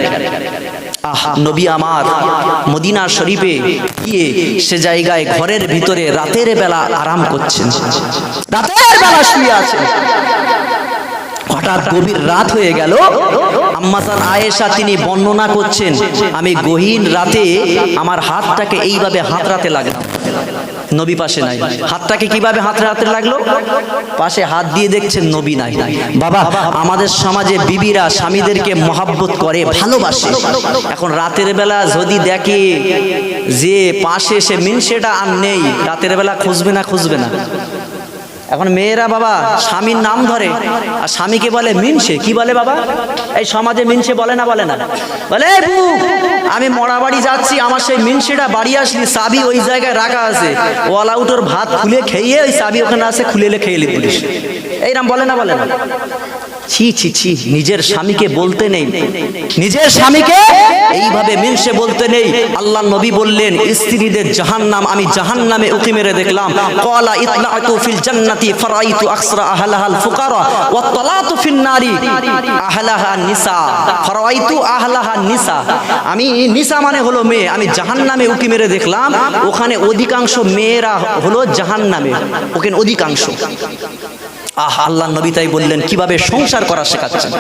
নবী আমার মদিনা শরীফে গিয়ে সে জায়গায় ঘরের ভিতরে রাতের বেলা আরাম করছেন, রাতের বেলা শুয়ে আছেন। হঠাৎ গভীর রাত হয়ে গেল। আম্মা জান আয়েশা তিনি বর্ণনা করছেন, আমি গহীন রাতে আমার হাতটাকে এইভাবে হাতড়াতে লাগলাম। নবী পাশে নাই, হাতটাকে কিভাবে হাতড়াতে লাগলো? পাশে হাত দিয়ে দেখছেন নবী নাই। বাবা, আমাদের সমাজে বিবিরা স্বামীদেরকে মহাব্বত করে, ভালোবাসে। এখন রাতের বেলা যদি দেখে যে পাশে সে মিনসেটা আর নেই, রাতের বেলা খুঁজবে না? খুঁজবে না? এখন মেয়েরা বাবা স্বামীর নাম ধরে আর স্বামীকে বলে মিনসে। কি বলে বাবা? এই সমাজে মিনসে বলে না? বলে না? বলে আমি মরা বাড়ি যাচ্ছি, আমার সেই মিনসেটা বাড়ি আসলি, চাবি ওই জায়গায় রাখা আছে, অল আউটের ভাত খুলে খেয়ে ওই চাবি ওখানে আছে, খুলে খেয়ে লি পুলিশ। এইরকম বলে না? বলে না? ছি ছি ছি, নিজের স্বামীকে বলতে নেই, নিজের স্বামীকে এইভাবে মিনসে বলতে নেই। আল্লাহ নবী বললেন, স্ত্রীদের জাহান্নাম আমি জাহান্নামে উকি মেরে দেখলাম। ক্বালা ইতলাতু ফিল জান্নাতি ফারাইতু আকসরা আহলাহাল ফুকারা ওয়া তালাতু ফিন নারি আহলাহা নিসা ফারাইতু আহলাহা নিসা। আমি নিসা মানে হলো মেয়ে, আমি জাহান্নামে উকি মেরে দেখলাম ওখানে অধিকাংশ মেয়েরা হলো জাহান্নামে, ওখানে অধিকাংশ। আল্লাহ নবী তাই বললেন, কিভাবে সংসার করা শেখাচ্ছেন।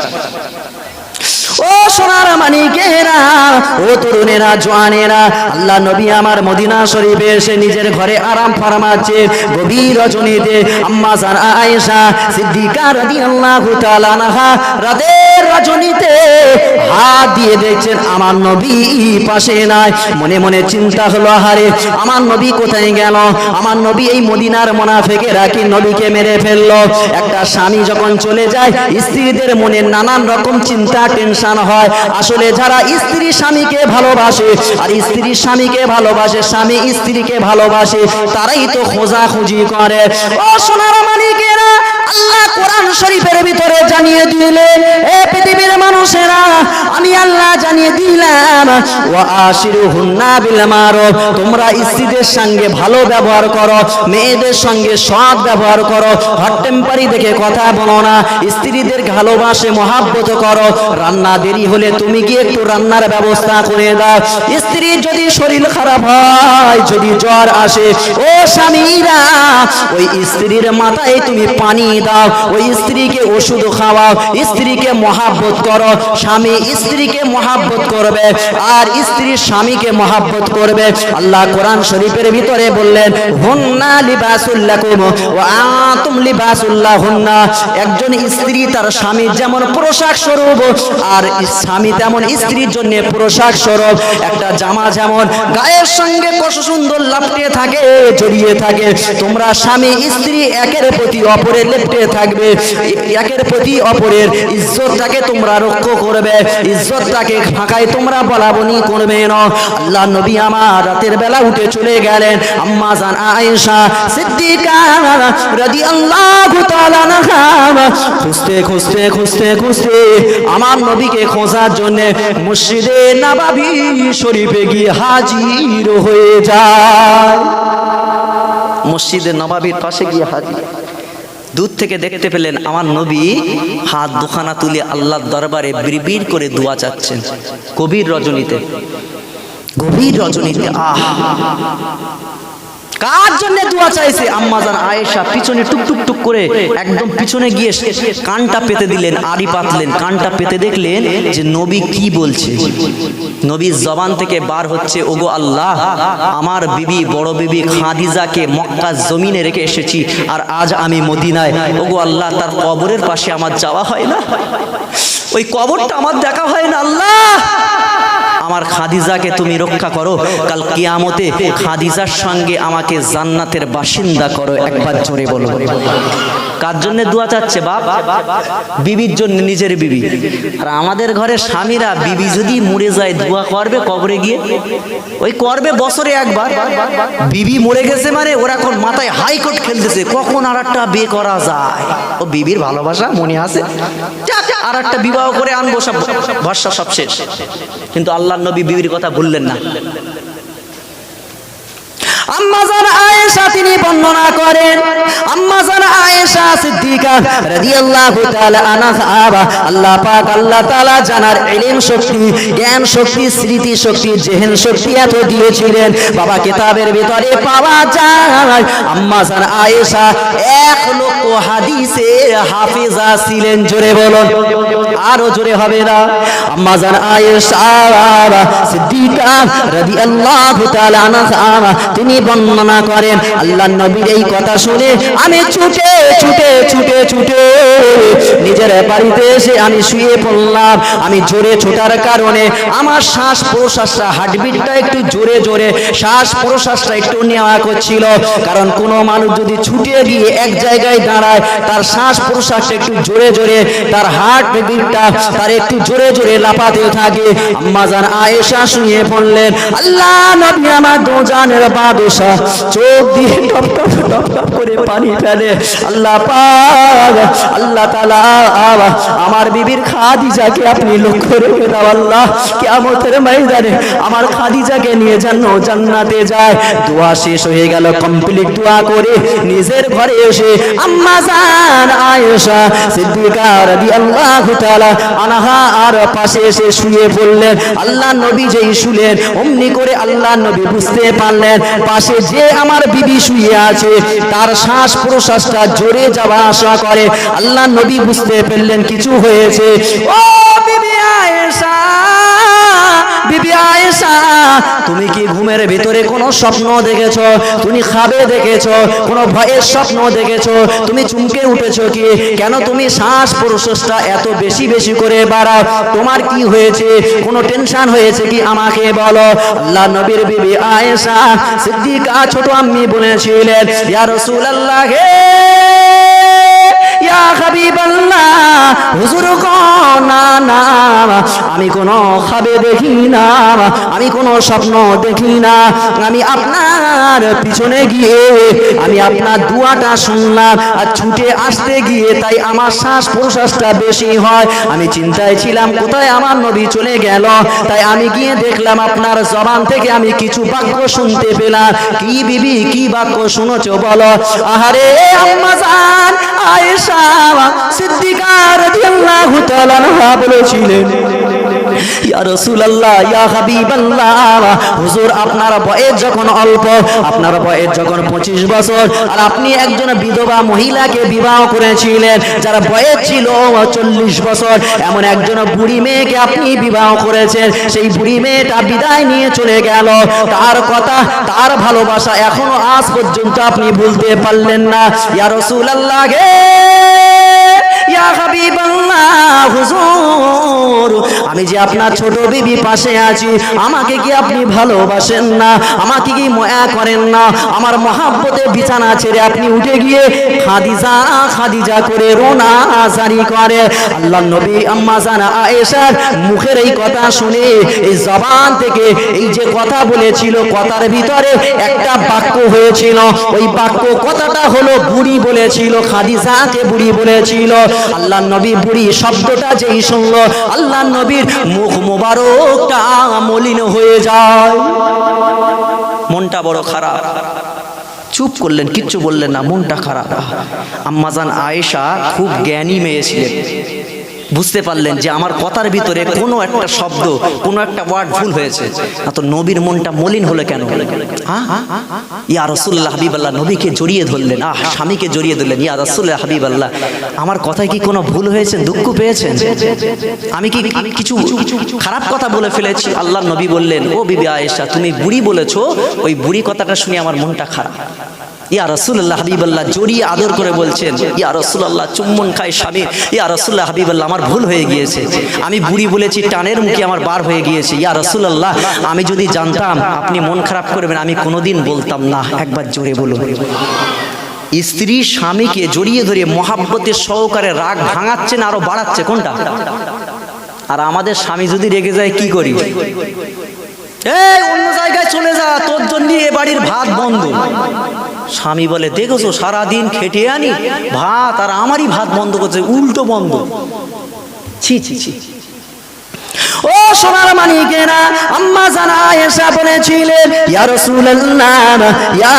ও সোনার মানিকেরা, ও তরুণেরা, জওয়ানেরা, আল্লাহ নবী আমার মদিনা শরীফে এসে নিজের ঘরে আরাম ফরমাচ্ছে। গভীর রজনীতে আম্মা জান আয়েশা সিদ্দিকা রাদিয়াল্লাহু তাআলা আনহা রাতের রজনীতে হাত দিয়ে দেখছেন আমার নবী পাশে নাই। মনে মনে চিন্তা হলো, আহারে আমার নবী কোথায় গেল? আমার নবী এই মদিনার মুনাফিকেরা কি নবীকে মেরে ফেললো? একটা স্বামী যখন চলে যায়, স্ত্রীদের মনে নানান রকম চিন্তা, টেনশন হয়। আসলে যারা স্ত্রী স্বামীকে ভালোবাসে আর স্ত্রী স্বামীকে ভালোবাসে, স্বামী স্ত্রীকে ভালোবাসে, তারাই তো খোঁজাখুঁজি করে। ও সোনার মানিকেরা, আল্লাহ কোরআন শরীফের ভিতরে জানিয়ে দিলেন, এ পৃথিবীর মানুষেরা, আমি আল্লাহ জানিয়ে দিলাম, ওয়া আশিরুহুন্না বিল মারুফ, তোমরা স্ত্রীদের সঙ্গে ভালো ব্যবহার করো, মেয়েদের সঙ্গে সৎ ব্যবহার করো, হট টেম্পারি দেখে কথা বলো না, স্ত্রীদের ভালোবাসে মহাব্বত করো। রান্না দেরি হলে তুমি কি একটু রান্নার ব্যবস্থা করে দাও। স্ত্রীর যদি শরীর খারাপ হয়, যদি জ্বর আসে, ও স্বামীরা, ওই স্ত্রীর মাথায় তুমি পানি দাও, ওই স্ত্রীকে ওষুধ খাওয়াও, স্ত্রীকে মহাব্বত করো। স্বামী স্ত্রীকে মহাব্বত করবে আর স্ত্রী স্বামীকে মহাব্বত করবে। আল্লাহ কোরআন শরীফের ভিতরে বললেন, হুন্না লিবাসুল লাকুম ওয়া আনতুম লিবাসুল লাহুন্না। একজন স্ত্রী তার স্বামীর যেমন পোশাক স্বরূপ, আর স্বামী তেমন স্ত্রীর জন্য পোশাক স্বরূপ। একটা জামা যেমন গায়ের সঙ্গে কত সুন্দর লাপটে থাকে, জড়িয়ে থাকে, তোমরা স্বামী স্ত্রী একের প্রতি অপরের লেপটে থাকবে, একের প্রতি অপরের ইজ্জতটাকে তোমরা রক্ষা করবে, ইজ্জতটাকে ফাঁকায় তোমরা বলাবনি করবে না। আল্লাহ নবী আমার রাতের বেলা উঠে চলে গেলেন। আম্মা জান আয়েশা সিদ্দিকা রাদিয়াল্লাহু তাআলা আনহা খুঁজতে খুঁজতে খুঁজতে খুঁজতে আমার নবীকে খোঁজার জন্য মসজিদে নববী শরীফে গিয়ে হাজির হয়ে যায়। মসজিদে নববীর পাশে গিয়ে হাজির। দূর থেকে দেখতে পেলেন আমার নবী হাত দুখানা তুলে আল্লাহর দরবারে বিড়বিড় করে দোয়া চাচ্ছেন। গভীর রজনীতে, গভীর রজনীতে। কার জন্য দোয়া চাইছে? আম্মা জান আয়েশা পিছনে টুকটুক টুক করে একদম পিছনে গিয়ে কানটা পেতে দিলেন, আড়ি পাতলেন, কানটা পেতে দেখলেন যে নবী কি বলছে। নবীর জবান থেকে বার হচ্ছে, ওগো আল্লাহ, আমার বিবি, বড় বিবি খাদিজাকে মক্কার জমিনে রেখে এসেছি, আর আজ আমি মদিনায়। ওগো আল্লাহ, তার কবরের পাশে আমার যাওয়া হয় না, ওই কবরটা আমার দেখা হয় না। আল্লাহ, আমার খাদিজাকে তুমি রক্ষা করো, কাল কিয়ামতে খাদিজার সঙ্গে আমাকে জান্নাতের বাসিন্দা করো। একবার জোরে বলো। কার জন্য দোয়া চাচ্ছে বাপ? বিবির জন্য, নিজের বিবি। আর আমাদের ঘরে স্বামীরা বিবি যদি মরে যায় দোয়া করবে কবরে গিয়ে, ওই করবে বছরে একবার। বিবি মরে গেছে মানে ওরা এখন মাথায় হাইকোর্ট খেলতেছে কখন আর একটা বিয়ে করা যায়। ও বিবির ভালোবাসা মনে আছে, আর একটা বিবাহ করে আনবো, সব ভরসা সব শেষ। কিন্তু আল্লাহর নবী বিবির কথা ভুললেন না। আম্মাজান আয়েশা তিনি বর্ণনা করেন, আম্মাজান আয়েশা সিদ্দিকা রাদিয়াল্লাহু তাআলা আনহা, আল্লাহ পাক আল্লাহ তাআলা জানার ইলম শক্তি, জ্ঞান শক্তি, স্মৃতি শক্তি, জেহেন শক্তি এত দিয়েছিলেন। বাবা কিতাবের ভিতরে পাওয়া যায় আম্মাজান আয়েশা 1 লক্ষ হাদিসের হাফেজা ছিলেন। জোরে বলুন, আরো জোরে হবে না। আম্মাজান আয়েশা সিদ্দিকা রাদিয়াল্লাহু তাআলা আনহা তিনি বর্ণনা করেন, আল্লাহর নবীর এই কথা শুনে আমি ছুটে ছুটে ছুটে ছুটে নিজের বাড়িতে এসে আমি শুয়ে পড়লাম। আমি জোরে ছোটার কারণে আমার শ্বাস প্রশ্বাসটা, হার্টবিটটা একটু জোরে জোরে, শ্বাস প্রশ্বাসটা একটু নেওয়া করছিল। কারণ কোনো মানুষ যদি ছুটে গিয়ে এক জায়গায় দাঁড়ায়, তার শ্বাস প্রশ্বাসটা একটু জোরে জোরে, তার হার্টবিটটা তার একটু জোরে জোরে লাফাতে থাকে। আম্মাজান আয়েশা শুয়ে পড়লেন। আল্লাহ নবী আমার দোজানের বাদশা, চোখ দিয়ে টপ টপ টপ টপ করে পানি ফেলে। আল্লাহ পাক আল্লাহ তাআলা আমার বিবির খাদিজাকে আপনি লক্ষ্য রেখে দাও আল্লাহ, কিয়ামতের ময়দানে আমার খাদিজাকে নিয়ে জান্নাতে যায়। দোয়া শেষ হয়ে গেল, কমপ্লিট দোয়া করে নিজের ঘরে এসে আম্মাজান আয়েশা সিদ্দিকা রাদিয়াল্লাহু তাআলা আনহা আর পাশে এসে শুয়ে পড়লেন। আল্লাহ নবী যেই শুলেন অমনি করে আল্লাহ নবী বুঝতে পারলেন পাশে যে আমার বিবি শুয়ে আছে তার শ্বাস প্রশ্বাসটা জোরে যাওয়া আসা করে। আল্লাহ নবী বুঝতে পারলেন কিছু হয়েছে। ও বিবি আয়েশা, বিবি আয়েশা, তুমি কি ঘুমের ভিতরে কোনো স্বপ্ন দেখেছো? তুমি খাবে দেখেছো? কোনো ভয়ের স্বপ্ন দেখেছো? তুমি চমকে উঠেছো কি? কেন তুমি শ্বাস প্রশ্বাসটা এত বেশি বেশি করে বাড়াও? তোমার কি হয়েছে? কোনো টেনশন হয়েছে কি? আমাকে বলো। আল্লাহ নবীর বিবি আয়েশা সিদ্দিকা ছোট আম্মি বলেছিলেন, ইয়া রাসূলুল্লাহ হে ইয়া হাবিবাল্লাহ, হুজুর গো না না, আমি কোনো খাবে দেখি না, আমি কোনো স্বপ্ন দেখি না। আমি আপনার পিছনে গিয়ে আমি আপনার দুয়াটা শুনলাম আর ছুটে আসতে গিয়ে তাই আমার শ্বাস প্রশ্বাসটা বেশি হয়। আমি চিন্তায় ছিলাম কোথায় আমার নবী চলে গেল, তাই আমি গিয়ে দেখলাম আপনার জবান থেকে আমি কিছু বাক্য শুনতে পেলাম। কি বিবি, কি বাক্য শুনেছো বলো? আহারে আম্মাজান আয়েশা সিদ্দিকা রাদিয়াল্লাহু তাআলা আনহা বলেছিলেন, ইয়া রাসূলুল্লাহ, ইয়া হাবিবাল্লাহ, হুজুর আপনার বয়স যখন অল্প, আপনার বয়স যখন 25 বছর, আর আপনি একজন বিধবা মহিলাকে বিবাহ করেছিলেন যার বয়স ছিল 40 বছর, এমন একজন বুড়ি মেয়েকে আপনি বিবাহ করেছেন। সেই বুড়ি মেয়েটা বিদায় নিয়ে চলে গেল, তার কথা, তার ভালোবাসা এখনো আজ পর্যন্ত আপনি ভুলতে পারলেন না। ইয়া রাসূলুল্লাহ গে, ইয়া হাবিবাল্লাহ, হুজুর আমি যে আপনার ছোট বিবি পাশে আছি, আমাকে কি আপনি ভালোবাসেন না? আমাকে কি মায়া করেন না? আমার মহাব্বতে বিছানা ছেড়ে আপনি উঠে গিয়ে খাদিজা খাদিজা করে রোনা জারি করে। আল্লাহর নবী আম্মাজান আয়েশার মুখের এই কথা শুনে এই জবান থেকে এই যে কথা বলেছিল, কথার ভিতরে একটা বাক্য হয়েছিল। ওই বাক্য কথাটা হলো বুড়ি বলেছিল, খাদিজাকে বুড়ি বলেছিল। আল্লাহর নবী বুড়ি শব্দটা যেই শুনলো, আল্লাহর নবীর মুখ মোবারকটা মলিন হয়ে যায়, মনটা বড় খারাপ। চুপ করলেন, কিচ্ছু বললেন না, মনটা খারাপ। আম্মাজান আয়েশা খুব জ্ঞানী মেয়ে ছিলেন, বুঝতে পারলেন যে আমার কথার ভিতরে কোনো একটা শব্দ, কোনো একটা ওয়ার্ড ভুল হয়েছে। তো নবীর মনটা মলিন হলো কেন? ইয়া রাসূলুল্লাহ হাবিবাল্লাহ, নবীকে জড়িয়ে ধরলেন, স্বামীকে জড়িয়ে ধরলেন। ইয়া রাসূলুল্লাহ হাবিবাল্লাহ, আমার কথায় কি কোনো ভুল হয়েছে? দুঃখ পেয়েছেন? আমি কি কিছু খারাপ কথা বলে ফেলেছি? আল্লাহর নবী বললেন, ও বিবি আয়েশা, তুমি বুড়ি বলেছো, ওই বুড়ি কথাটা শুনে আমার মনটা খারাপ। ইয়া রাসূলুল্লাহ হাবিবাল্লাহ জড়িয়ে আদর করে বলছেন, ইয়া রাসূলুল্লাহ, চুম্বন খায় স্বামী, ইয়া রাসূলুল্লাহ হাবিবাল্লাহ, আমার ভুল হয়ে গিয়েছে, আমি বুড়ি বলেছি, টানের মুখে আমার বার হয়ে গিয়েছে। ইয়া রাসূলুল্লাহ, আমি যদি জানতাম আপনি মন খারাপ করবেন আমি কোনোদিন বলতাম না। একবার জোরে বলুন। স্ত্রী স্বামীকে জড়িয়ে ধরে মহাব্বতের সহকারে রাগ ভাঙাচ্ছে না আরো বাড়াচ্ছে, কোনটা? আর আমাদের স্বামী যদি রেগে যায় কি করি? এই অন্য জায়গায় চলে যা, তোর জন্য এ বাড়ির ভাত বন্ধ। স্বামী বলে দেখেছো সারাদিন খেটে আনি ভাত, আর আমারই ভাত বন্ধ করছে, উল্টো বন্ধ। ছি ছি ছি। ও সোনার মানিকেরা, আম্মা জানা আয়েশা বলেছিলেন, ইয়া রাসূলুল্লাহ, ইয়া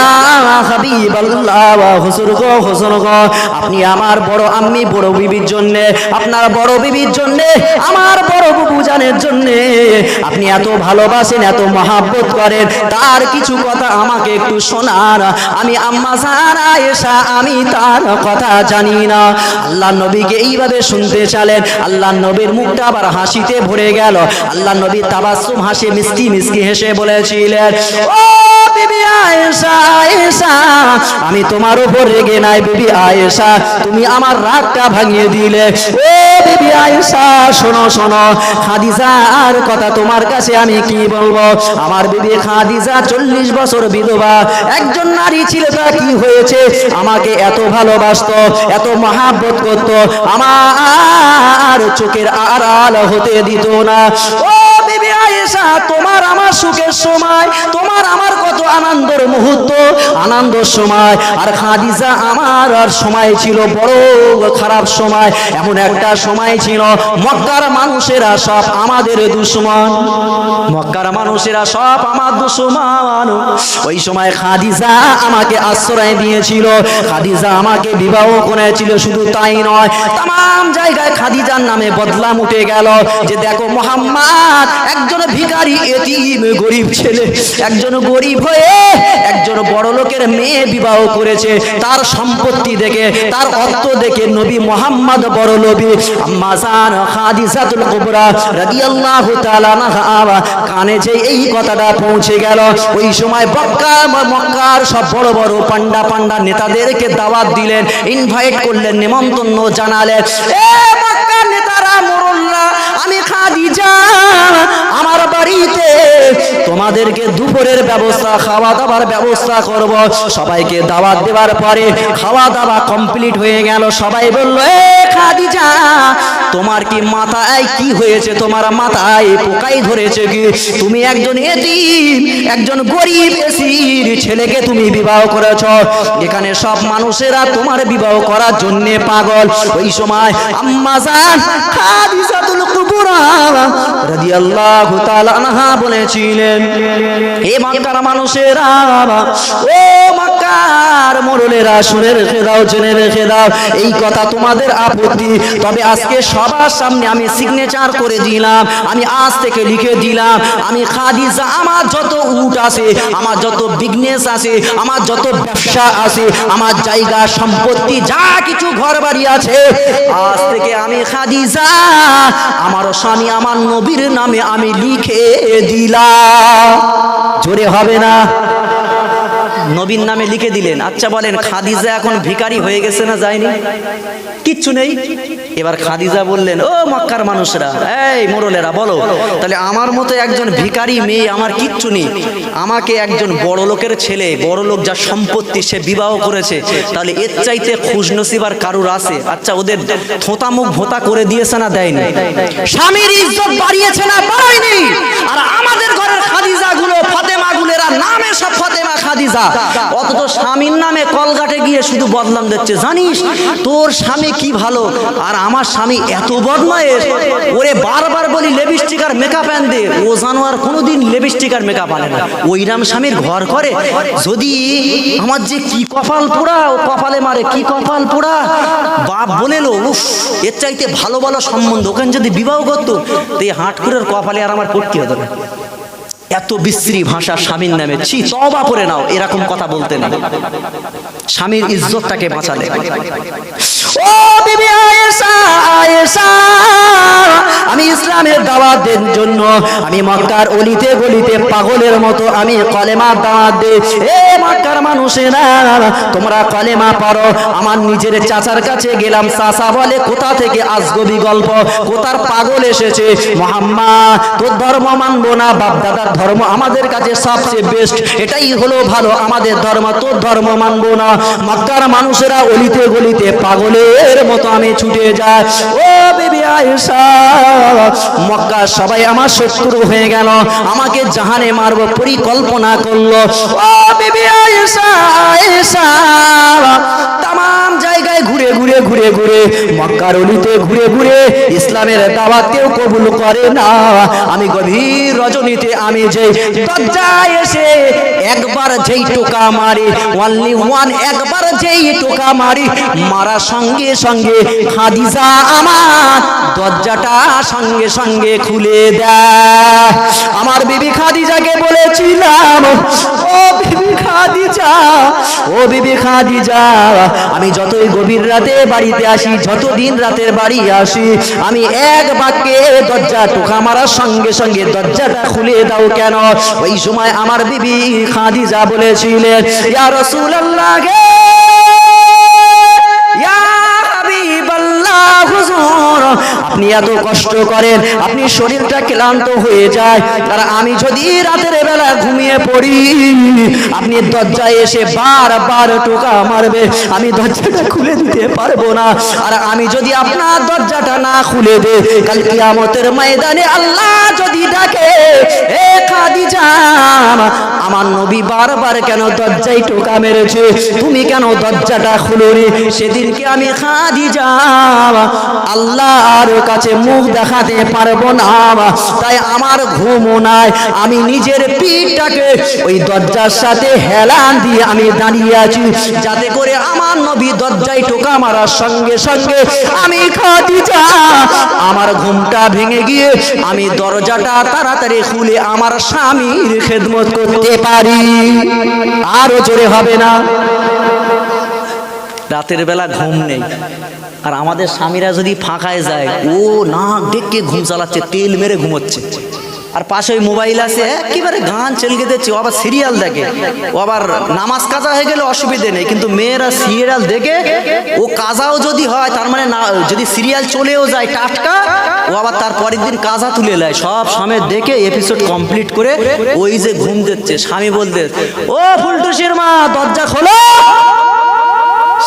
হাবিবাল্লাহ, হুজুর গো, হুজুর গো, আপনি আমার বড় আম্মি বড় বিবির জন্য, আপনার বড় বিবির জন্য, আমার বড় বুবু জানের জন্য আপনি এত ভালোবাসেন, এত মহাব্বত করেন, তার কিছু কথা আমাকে একটু শোনান। আমি আম্মা জানা আয়েশা, আমি তার কথা জানি না। আল্লাহ নবীকে এইভাবে শুনতে চালেন, আল্লাহ নবীর মুখটা আবার হাসিতে ভরে গেল। আল্লাহ নবী তাবাসসুম হাসি মিষ্টি মিষ্টি হেসে বলেছিলেন, ও বিবি আয়েশা, আয়েশা, আমি তোমার উপর রেগে নাই বিবি আয়েশা, তুমি আমার রাগটা ভাঙিয়ে দিলে। ও বিবি আয়েশা, শোনো শোনো, খাদিজার কথা তোমার কাছে আমি কি বলবো? আমার বিবি খাদিজা 40 বছর বিধবা একজন নারী ছিল, তা কি হয়েছে? আমাকে এত ভালোবাসতো, এত মহাব্বত করতো, আমার চোখের আড়াল হতে দিত না। ও বিবি আয়েশা, তোমার আমার সুখের সময়, তোমার আমার কত আনন্দের মুহূর্ত, আনন্দের সময়, আর খাদিজা আমার আর সময় ছিল বড় খারাপ সময়। এমন একটা সময় ছিল মক্কার মানুষেরা সব আমাদের দুশমন, মক্কার মানুষেরা সব আমার দুশমন। ওই সময় খাদিজা আমাকে আশ্রয় দিয়েছিল, খাদিজা আমাকে বিবাহ করেছিল। শুধু তাই নয়, তাম জায়গায় খাদিজার নামে বদনাম উঠে গেল যে দেখো মুহাম্মদ একজন ভিখারি এতিম গরিব ছেলে, একজন গরিব হয়ে একজন বড় লোকের মেয়ে বিবাহ করেছে, তার সম্পত্তি দেখে, তার অর্থ দেখে নবী মুহাম্মদ বড় লোভী। আম্মা জান খাদিজাতুল কুবরা রাদিয়াল্লাহু তাআলা আনহা কানে যে এই কথাটা পৌঁছে গেল, ওই সময় মক্কার সব বড় বড় পান্ডা নেতাদেরকে দাওয়াত দিলেন, ইনভাইট করলেন, নিমন্ত্রণ জানালেন। এ মক্কার নেতারা, মোরল্লা, আমি খাদিজা আমার বাড়িতে তোমাদেরকে দুপুরের ব্যবস্থা, খাওয়া দাওয়ার ব্যবস্থা করব। সবাইকে দাওয়াত দেওয়ার পরে খাওয়া দাওয়া কমপ্লিট হয়ে গেল। সবাই বলল, এ খাদিজা, তোমার কি মাথায় কি হয়েছে? তোমার মাথায় পোকাই ধরেছে কি? তুমি একজন এতিম, একজন গরিব এসির ছেলেকে তুমি বিবাহ করেছ, এখানে সব মানুষেরা তোমার বিবাহ করার জন্য পাগল। ওই সময় আম্মা জান খাদিজাতুল কুবরা রাদিয়াল্লাহু তাআলা আনহা বলেছিলেন, হে মক্কার মানুষেরা, ও মক্কার মোড়লেরা, শুনে রেখে দাও, জেনে রেখে দাও, এই কথা তোমাদের আপত্তি, তবে আজকে সবার সামনে আমি সিগনেচার করে দিলাম, আমি আজ থেকে লিখে দিলাম, আমি খাদিজা আমার যত উট আছে, আমার যত বিজনেস আছে, আমার যত ব্যবসা আছে, আমার জায়গা সম্পত্তি যা কিছু ঘর বাড়ি আছে, আজ থেকে আমি খাদিজা আমার স্বামী আমার নবীর নামে আমি লিখে দিলাম। জোরে হবে না? নবীর নামে লিখে দিলেন। আচ্ছা বলেন, খাদিজা এখন ভিখারি হয়ে গেছে না যায়নি? কিচ্ছু নেই। এবার খাদিজা বললেন, ও মক্কার মানুষরা, এই মোড়লেরা, বলো তাহলে আমার মতো একজন ভিখারি মেয়ে, আমার কিচ্ছু নেই, আমাকে একজন বড় লোকের ছেলে, বড় লোক যা সম্পত্তি সে বিবাহ করেছে, তাহলে এর চাইতে খুশনসিব আর কারুর আছে? আচ্ছা ওদের থোঁতা মুখ ভোতা করে দিয়েছে না দেয়নি? স্বামীর ইজ্জত বাড়িয়েছে না বাড়ায়নি? আর আমাদের ঘরের খাদিজা গুলো, ফাতেমা গুলেরা নামে সব ফাতেমা খাদিজা, অথচ স্বামীর নামে কলঘাটে গিয়ে শুধু বদনাম দিচ্ছে। জানিস তোর স্বামী কি ভালো, আর আমার স্বামী এত বদমায়েশ, ওরে বারবার বলি লিপস্টিক আর মেকআপ আন দে, ও জানোয়ার কোনোদিন লিপস্টিক আর মেকআপ আনে না, ওইরাম স্বামীর ঘর করে। যদি আমার যে কি কপাল পোড়া, ও কপালে মারে কি কপাল পোড়া। বাপ বলেলো, উফ, এর চাইতে ভালো ভালো সম্বন্ধ, ওখানে যদি বিবাহ করতো তো এই হাটকুরের কপালে আর আমার পড়তে হতো না। এত বিশ্রী ভাষা স্বামীর নামে, ছি, তওবা করে নাও, এরকম কথা বলতে না। স্বামীর ইজ্জতটাকে বাঁচালে। ও ও বিবি আয়েশা, আয়েশা, আমি ইসলামের দাওয়াত দেন জন্য আমি মক্কার অলিতে গলিতে পাগলের মতো আমি কলেমার দাওয়াত দেই। এ মক্কার মানুষেরা, তোমরা কলেমা পড়ো। আমার নিজের চাচার কাছে গেলাম, চাচা বলে কোথা থেকে আজগবি গল্প, কোথার পাগল এসেছে, মুহাম্মদ তোর ধর্ম মানবো না, বাপ দাদার ধর্ম আমাদের কাছে সবচেয়ে বেস্ট, এটাই হলো ভালো আমাদের ধর্ম, তোর ধর্ম মানবো না। মক্কার মানুষেরা অলিতে গলিতে পাগলের মতো আমি ছুটে যাই। ও বিবি আয়েশা, মক্কা সবাই আমার শত্রু হয়ে গেল, আমাকে জাহানে মারবো পরিকল্পনা করলো। ও বিবি আয়েশা, আয়েশা, তাম জায়গায় ঘুরে ঘুরে ঘুরে ঘুরে মক্কার অলিতে ঘুরে ঘুরে ইসলামের দাওয়াত কেউ কবুল করে না। আমি গভীর রজনীতে আমি যে দরজায় এসে একবার যেই টোকা মারি, ওনলি ওয়ান, একবার যেই টোকা মারি, মারা সঙ্গে সঙ্গে খাদিজা আমার দরজাটা সঙ্গে সঙ্গে খুলে দেয়। আমার বিবি খাদিজাকে বলেছিলাম, ও বিবি খাদিজা, ও বিবি খাদিজা, আমি যতই গভীর রাতে বাড়িতে আসি, যতদিন রাতের বাড়ি আসি, আমি এক বাক্যে দরজা টোকা মারার সঙ্গে সঙ্গে দরজাটা খুলে দাও কেন? ওই সময় আমার বিবি খাদিজা বলেছিলেন, ইয়া রাসূলুল্লাহ গে, ইয়া হাবিবাল্লাহ, হুজুর আপনি এত কষ্ট করেন, আপনি শরীরটা ক্লান্ত হয়ে যায়, আর আমি যদি রাতের বেলা ঘুমিয়ে পড়ি, আপনি দরজায় এসে বারবার টোকা মারবে, আমি দরজাটা খুলে দিতে পারবো না। আর আমি যদি আপনার দরজাটা না খুলে দে, কাল কিয়ামতের ময়দানে আল্লাহ যদি ডাকে, এ খাদিজা, আমার নবী বারবার কেন দরজায় টোকা মেরেছে, তুমি কেন দরজাটা খুলোনি? সেদিনকে আমি খাদিজা আল্লাহর কাছে মুখ দেখাতে পারবো না, তাই আমার ঘুমও নাই, আমি নিজের পিঠটাকে ওই দরজার সাথে হেলান দিয়ে আমি দাঁড়িয়ে আছি, যাতে করে আমার নবী দরজায় টোকা মারার সঙ্গে সঙ্গে আমি খাদিজা আমার ঘুমটা ভেঙে গিয়ে আমি দরজাটা তাড়াতাড়ি খুলে আমার স্বামীর খেদমত করতে পারি। আরো জোরে হবে না? রাতের বেলা ঘুম নেই, আর আমাদের স্বামীরা যদি ফাঁকায় যায়, ও নাক ডেকে ঘুম চালাচ্ছে, তেল মেরে ঘুমোচ্ছে, আর পাশে ওই মোবাইল আছে, একেবারে গান চেলকে দিচ্ছে, ও আবার সিরিয়াল দেখে, ও আবার নামাজ কাজা হয়ে গেলে অসুবিধে নেই, কিন্তু মেয়েরা সিরিয়াল দেখে, ও কাজাও যদি হয়, তার মানে না, যদি সিরিয়াল চলেও যায় টাটকা, ও আবার তার পরের দিন কাজা তুলে নেয়, সব সময় দেখে এপিসোড কমপ্লিট করে ওই যে ঘুম দিচ্ছে। স্বামী বলতে, ও ফুলটুসির মা দরজা খোলো,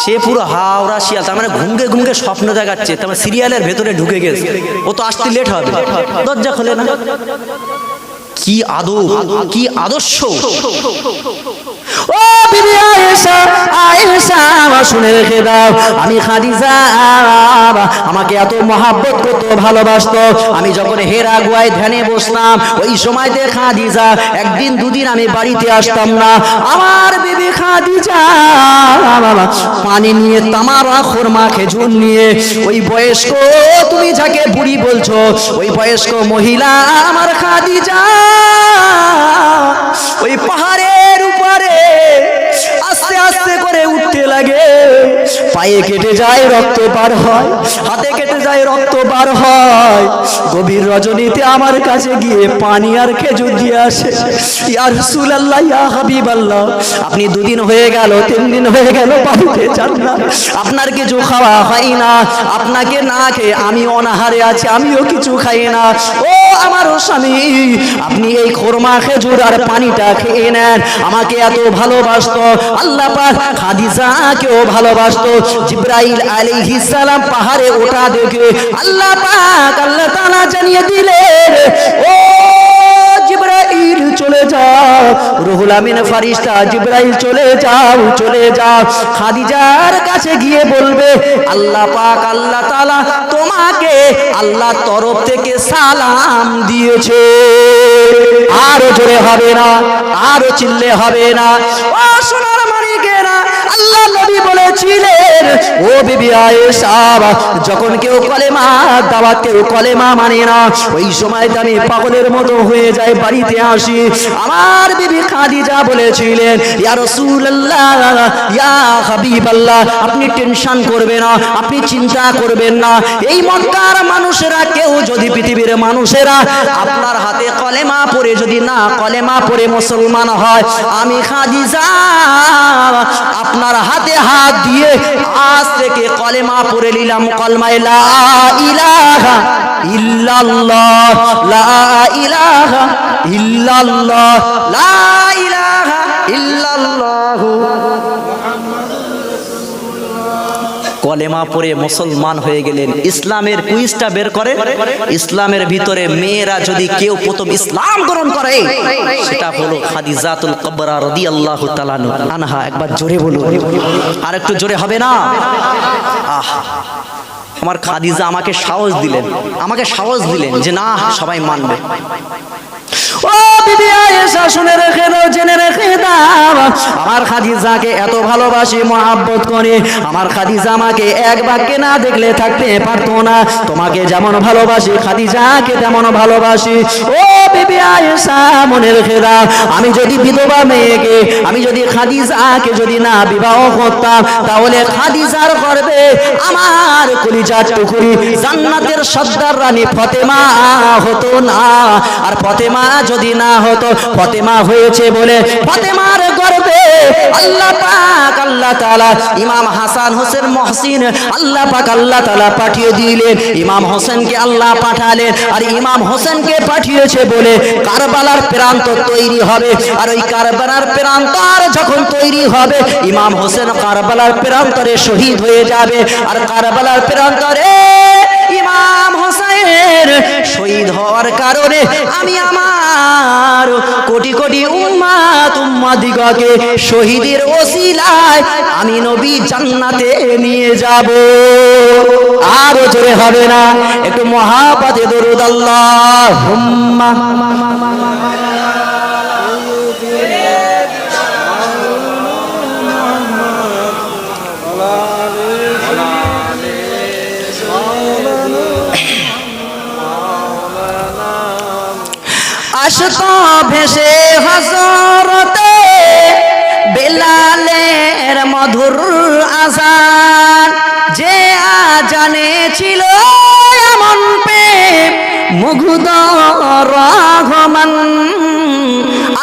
সে পুরো হাওড়া শিয়াল, তার মানে ঘুমকে ঘুমকে স্বপ্ন দেখাচ্ছে, তার মানে সিরিয়ালের ভেতরে ঢুকে গেছে, ও তো আসতে লেট হবে, দরজা খোলে না। কি আদব, কি আদর্শ! ও বিবি আয়েশা, আয়েশা শুনে রেখে দাও, আমি খাদিজা আমাকে এত মহাব্বত করতো, ভালোবাসতো। আমি যখন হেরা গুহায় ধ্যানে বসতাম, ওই সময়তে খাদিজা একদিন দুদিন আমি বাড়িতে আসতাম না। আমার বিবি খাদিজা পানি নিয়ে, তামারা, খোরমা, খেজুর নিয়ে, ওই বয়স্ক, তুমি যাকে বুড়ি বলছো, ওই বয়স্ক মহিলা আমার খাদিজা ওই পাহাড়ের উপরে আস্তে আস্তে করে উঠতে লাগে, পায়ে কেটে যায় রক্ত পার হয়, হাতে কেটে যায় রক্ত পার হয়। গভীর রজনীতে আমার কাছে গিয়ে পানি আর খেজুর দিয়ে আসে, ইয়া রাসূলুল্লাহ, ইয়া হাবিবাল্লাহ, আপনি দুদিন হয়ে গেল, 3 দিন হয়ে গেল বাড়িতে যান না, আপনার কিছু খাওয়া হয় না, আপনাকে না খেয়ে আমি অনাহারে আছি, আমিও কিছু খাই না। ও আমার স্বামী, আপনি এই খোরমা, খেজুর আর পানিটা খেয়ে নেন। আমাকে এত ভালোবাসতো, আল্লাহ পাক খাদিজাকেও ভালোবাসতো। জিবরাইল আলাইহিস সালাম পাহাড়ে ওঠা দেখে আল্লাহ পাক, আল্লাহ তাআলা জানিয়ে দিলেন, ও জিবরাইল চলে যাও, রুহুল আমিন ফেরেশতা জিবরাইল চলে যাও, চলে যাও, খাদিজার কাছে গিয়ে বলবে, আল্লাহ পাক, আল্লাহ তাআলা তোমাকে আল্লাহর তরফ থেকে সালাম দিয়েছে। আরো জোরে হবে না? আরো চিল্লে হবে না? ও সোনার মানিকেরা, আল্লাহ নবী বলেছিলেন, ও বিবি আয়েশা, যখন কেউ কলেমা দাওয়াত কেউ কলেমা মানে না, ওই সময় আমি পাগলের মতো হয়ে যাই, বাড়িতে আসি। আমার বিবি খাদিজা বলেছিলেন, ইয়া রাসূলুল্লাহ, ইয়া হাবিবাল্লাহ, আপনি টেনশন করবেন না, আপনি চিন্তা করবেন না। এই মক্কার মানুষেরা কেউ যদি, পৃথিবীর মানুষেরা আপনার হাতে কলেমা পড়ে যদি না কলেমা পড়ে মুসলমান হয়, আমি খাদিজা আপনার হাতে হাত দিয়ে আজ থেকে কলেমা পড়ে নিলাম, কলমা লা ইলাহা ইল্লাল্লাহ, লা ইলাহা ইল্লাল্লাহ, লা ইলাহা ইল্লাল্লাহ। কলেমা পড়ে মুসলমান হয়ে গেলেন। ইসলামের কুইজটা বের করে, ইসলামের ভিতরে মেয়েরা যদি কেউ প্রথম ইসলাম গ্রহণ করে সেটা হলো খাদিজাতুল কুবরা রাদিয়াল্লাহু তাআলা আনহা। একবার জোরে বলুন, আর একটু জোরে হবে না? আহ, আমার খাদিজা আমাকে সাহস দিলেন, আমাকে সাহস দিলেন যে না, সবাই মানবে। ও বিবি আয়েশা, শুনে রেখে দাও, জেনে রেখে দাও, আমার খাদিজাকে এত ভালোবাসি, মহব্বত করি। আমার খাদিজা আমাকে এক বাক্যে না দেখলে থাকতে পারতো না। তোমাকে যেমন ভালোবাসি, খাদিজাকে তেমন ভালোবাসি। ও বিবি আয়েশা, মনে রেখে দাও, আমি যদি বিধবা মেয়েকে, আমি যদি খাদিজাকে যদি না বিবাহ করতাম, তাহলে খাদিজার গর্ভে আমার কলিজার টুকরি জান্নাতের সর্দার রানী ফাতেমা হতো না। আর ফাতেমা যদি না হতো, ফাতেমা হয়েছে বলে ফাতেমার গর্ভে আল্লাহ পাক, আল্লাহ তাআলা ইমাম হাসান হোসেন মহসিন আল্লাহ পাক, আল্লাহ তাআলা পাঠিয়ে দিলেন। ইমাম হোসেনকে আল্লাহ পাঠালেন, আর ইমাম হোসেনকে পাঠিয়েছে বলে কারবালার প্রান্তর তৈরি হবে। আর ওই কারবালার প্রান্তর যখন তৈরি হবে, ইমাম হোসেন কারবালার প্রান্তরে শহীদ হয়ে যাবে। আর কারবালার প্রান্তরে ইমাম হোসেন শহীদ হওয়ার কারণে আমি আমার কোটি কোটি উম্মাদিগকে শহীদের ওসিলায় আমি নবী জান্নাতে নিয়ে যাব। আরো জোরে হবে না? একটু মহাব্বতে দরুদ আল্লাহুম্মা। আশক ভেসে হযরতে বেলালের মধুর আযান, যে আজানে ছিল এমন প্রেম মুগ্ধ রহমান।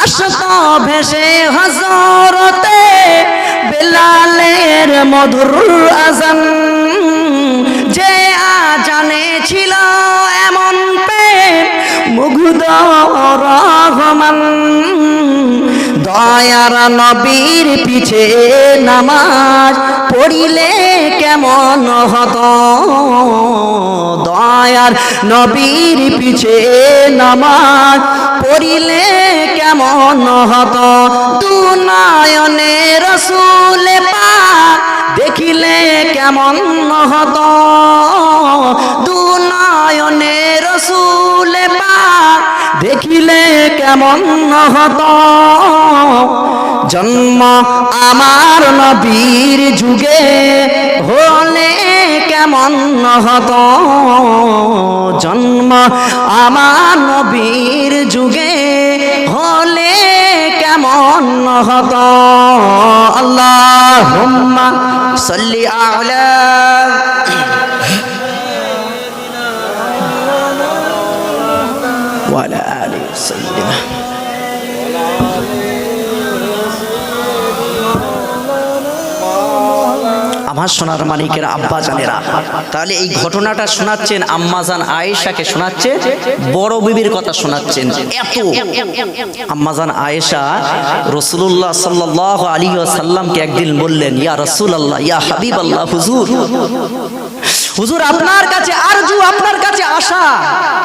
আশক ভেসে হযরতে বেলালের মধুর আযান, যে আজানে ছিল এমন প্রেম মুগ্ধ রহমান। দয়ার নবীর পিছে নামাজ পড়িলে কেমন হতো, দয়ার নবীর পিছে নামাজ পড়িলে কেমন হতো। তু নয়নে রাসূল পাক দেখিলে কেমন হতো, দু নয়নে রাসূল পাক দেখিলে কেমন হতো। জন্ম আমার নবীর যুগে হলে কেমন হতো, জন্ম আমার নবীর যুগে হলে কেমন হতো। আল্লাহুম্মা সাল্লি আলা ওয়া আলা আলি সাইয়্যিদিনা। আমার সোনার মানিকের আব্বা জানেরা, তাহলে এই ঘটনাটা শোনাচ্ছেন আম্মাজান আয়েশাকে, শোনাচ্ছে বড় বিবির কথা শোনাচ্ছেন। এত আম্মাজান আয়েশা রাসূলুল্লাহ সাল্লাল্লাহু আলাইহি ওয়াসাল্লামকে একদিন বললেন, ইয়া রাসূলুল্লাহ, ইয়া হাবিবাল্লাহ, হুজুর, হুজুর আপনার কাছে আরজু, আপনার কাছে আশা।